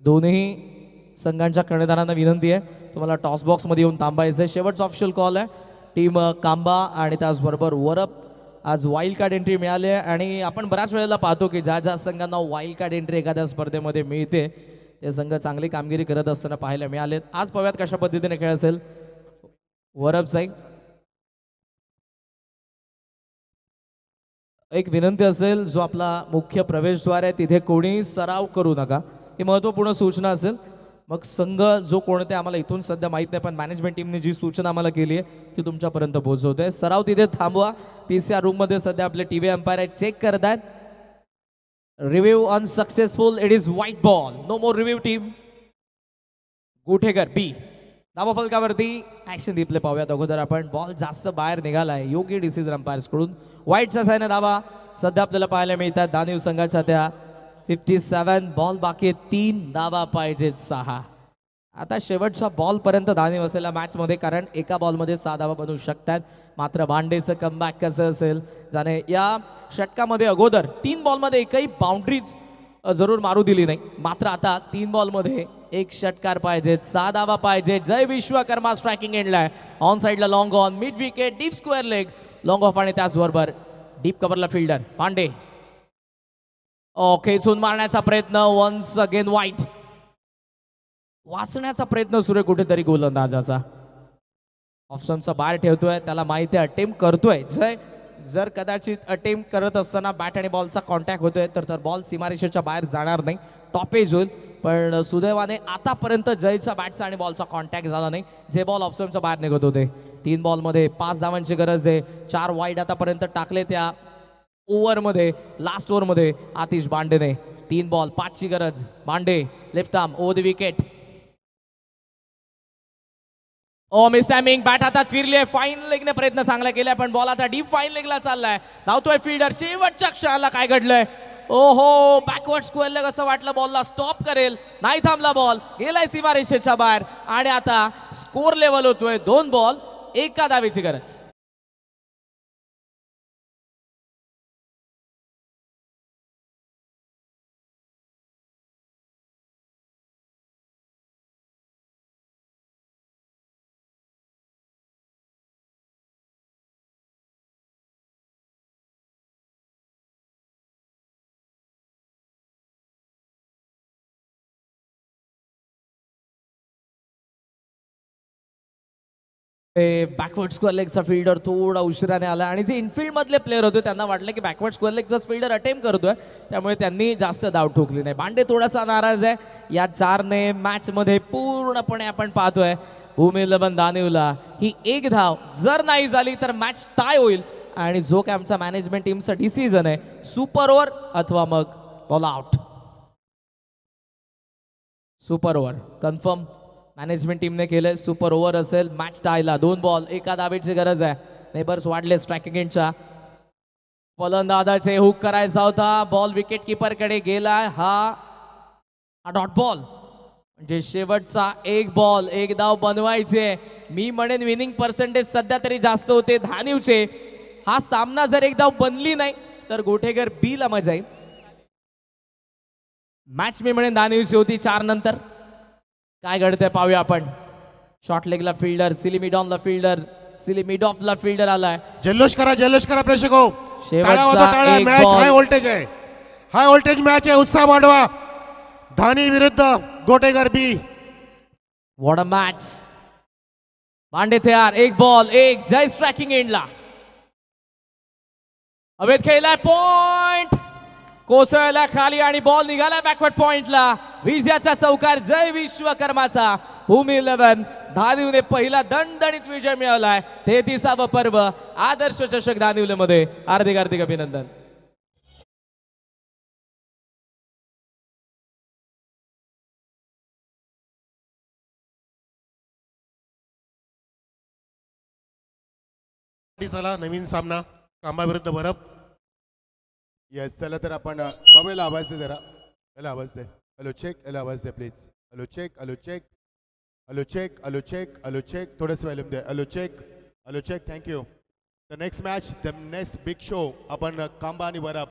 Speaker 3: दोन्ही संघांच्या कर्णधारांना विनंती आहे तुम्हाला टॉस बॉक्समध्ये येऊन थांबायचं आहे. शेवटचा ऑफिशियल कॉल आहे. टीम कांबा आणि त्याचबरोबर वरप आज वाईल्ड कार्ड एंट्री मिळाली आहे आणि आपण बऱ्याच वेळेला पाहतो की ज्या ज्या संघांना वाईल्ड कार्ड एंट्री एखाद्या स्पर्धेमध्ये मिळते ते संघ चांगली कामगिरी करत असताना पाहायला मिळालेत. आज पाहूयात कशा पद्धतीने खेळ असेल. वरप साईक एक विनंती असेल जो आपला मुख्य प्रवेशद्वार आहे तिथे कोणी सराव करू नका. ही महत्त्वपूर्ण सूचना असेल. मग संघ जो कोणते आम्हाला इथून सध्या माहीत नाही पण मॅनेजमेंट टीमने जी सूचना आम्हाला केली आहे ती तुमच्यापर्यंत पोहोचवते. सराव तिथे थांबवा. PCR रूममध्ये सध्या आपले टीव्ही अंपायर चेक करतात. Review unsuccessful. It is white ball. No more review team. Gothekar B धावा फलकावरती ऍक्शन रिप्ले पाहूयात अगोदर आपण. बॉल जास्त बाहेर निघालाय, योग्य डिसिजन अंपायर्स कडून. वाईटच्या साईने धावा सध्या आपल्याला पाहायला मिळतात दानिव संघाच्या त्या. 57 बॉल बाकी आहेत, 3 धावा पाहिजेत 6. आता शेवटच्या बॉल पर्यंत दानिव असेल मॅच मध्ये, कारण एका बॉल मध्ये 6 धावा बनवू शकतात. मात्र बांडेचं कमबॅक कसं असेल, ज्याने या षटकामध्ये अगोदर 3 बॉल मध्ये एकही बाउंड्रीज जरूर मारू दिली नाही. मात्र आता 3 बॉल मध्ये एक षटकार पाहिजे, 6 धावा पाहिजे. जय विश्वकर्मा स्ट्रायकिंग एंडला ऑन साइडला long on, mid wicket, deep square leg, long of आणि त्याचबरोबर डीप कव्हरला फिल्डर पांडे. खेचून मारण्याचा प्रयत्न, वन्स अगेन वाईट. वाचण्याचा प्रयत्न सुरू कुठेतरी गोलंदाजाचा. ऑप्शनचा बाहेर ठेवतोय, त्याला माहिती आहे अटेम्प्ट करतोय जय. जर कदाचित अटेम्प्ट करत असताना बॅट आणि बॉलचा कॉन्टॅक्ट होतोय तर बॉल सीमारेषेच्या बाहेर जाणार नाही, टॉपेज होईल. पण सुदैवाने आतापर्यंत जयच्या बॅटचा आणि बॉलचा कॉन्टॅक्ट झाला नाही, जे बॉल ऑप्शनच्या बाहेर निघत होते. 3 बॉलमध्ये 5 धावांची गरज आहे. 4 वाईड आतापर्यंत टाकले त्या ओव्हरमध्ये, लास्ट ओव्हरमध्ये आतिश बांडेने. 3 बॉल 5 ची गरज. Bande left arm over the wicket. Miss timing, bat हातात फिरली आहे. फाईन लेगने प्रयत्न चांगला केलाय, पण बॉल आता डीप फाईन लेगला चाललाय. धावतोय फिल्डर, शेवटच्या क्षणाला काय घडलंय. ओहो, बॅकवर्ड स्क्वेअर लेग असं वाटलं बॉलला स्टॉप करेल, नाही थांबला बॉल, गेलाय सीमारेषेच्या बाहेर. आणि आता स्कोर लेवल होतोय 2 बॉल 1 धावेची गरज. बॅकवर्ड स्क्वेअर लेगचा फिल्डर थोडा उशिराने आला आणि जे इनफिल्ड मधले प्लेअर होते त्यांना वाटलं की बॅकवर्ड स्क्वेअर लेगचा फिल्डर अटेम्प्ट करतोय, त्यामुळे त्यांनी जास्त धाव ठोकली नाही. बांडे थोडासा नाराज आहे. या 4ने मॅच मध्ये पूर्णपणे आपण पाहतोय भूमी 11 दानिवला ही 1 धाव जर नाही झाली तर मॅच टाय होईल. आणि जो काय आमचा मॅनेजमेंट टीमचा डिसिजन आहे, सुपर ओव्हर अथवा मग ball out. Super over confirm management टीमने केलंय. सुपर ओव्हर असेल, मॅच टायला 2 बॉल 1 धावेची गरज आहे. नेबर्स वाढले स्ट्रायकिंग एंडच्या. फलंदाजाचे हुक करायचा होता, बॉल विकेट किपर कडे गेलाय. हा डॉट बॉल म्हणजे शेवटचा 1 बॉल 1 धाव बनवायचे. मी म्हणेन विनिंग पर्सेंटेज सध्या तरी जास्त होते धानिवचे. हा सामना जर 1 धाव बनली नाही तर गोठेकर बी ला मजा येईल. मॅच मी म्हणेन धानिवची होती 4 नंतर. काय घडतंय पाहूया आपण. शॉर्ट लेगला फिल्डर, सिलिमिडॉनला फिल्डर, सिलिमिडॉफला फिल्डर आलाय.
Speaker 1: जल्लोष करा प्रेक्षक हो.
Speaker 3: शेवटचा एक
Speaker 1: मॅच
Speaker 3: बॉल.
Speaker 1: हाय व्होल्टेज आहे, हाय व्होल्टेज मॅच आहे. उत्साह वाढवा. धानी विरुद्ध Gotekar B.
Speaker 3: What a match. Bande तयार, 1 बॉल 1. जय स्ट्रायकिंग एंडला. हवेत खेळलाय, पॉइंट कोसळला खाली आणि बॉल निघाला बॅकवर्ड पॉइंटला. विजयाचा चौकार जय विश्वकर्माचा. भूमी 11 धानिवने पहिला दणदणीत विजय मिळवलाय. 33वा पर्व आदर्श चषक धानिवलेमध्ये. हार्दिक हार्दिक अभिनंदन.
Speaker 1: चला नवीन सामना कांबा विरुद्ध बरफ.
Speaker 5: येस, चला तर आपण बाबूला आवाज दे जरा. याला आवाज दे. हॅलो चेक, याला आवाज दे please. Hello check, hello check, hello check, hello check, hello check. थोडंसं वॉल्यूम दे. Hello check, hello check. Thank you. The next match, the next big show आपण कांबा आणि बरफ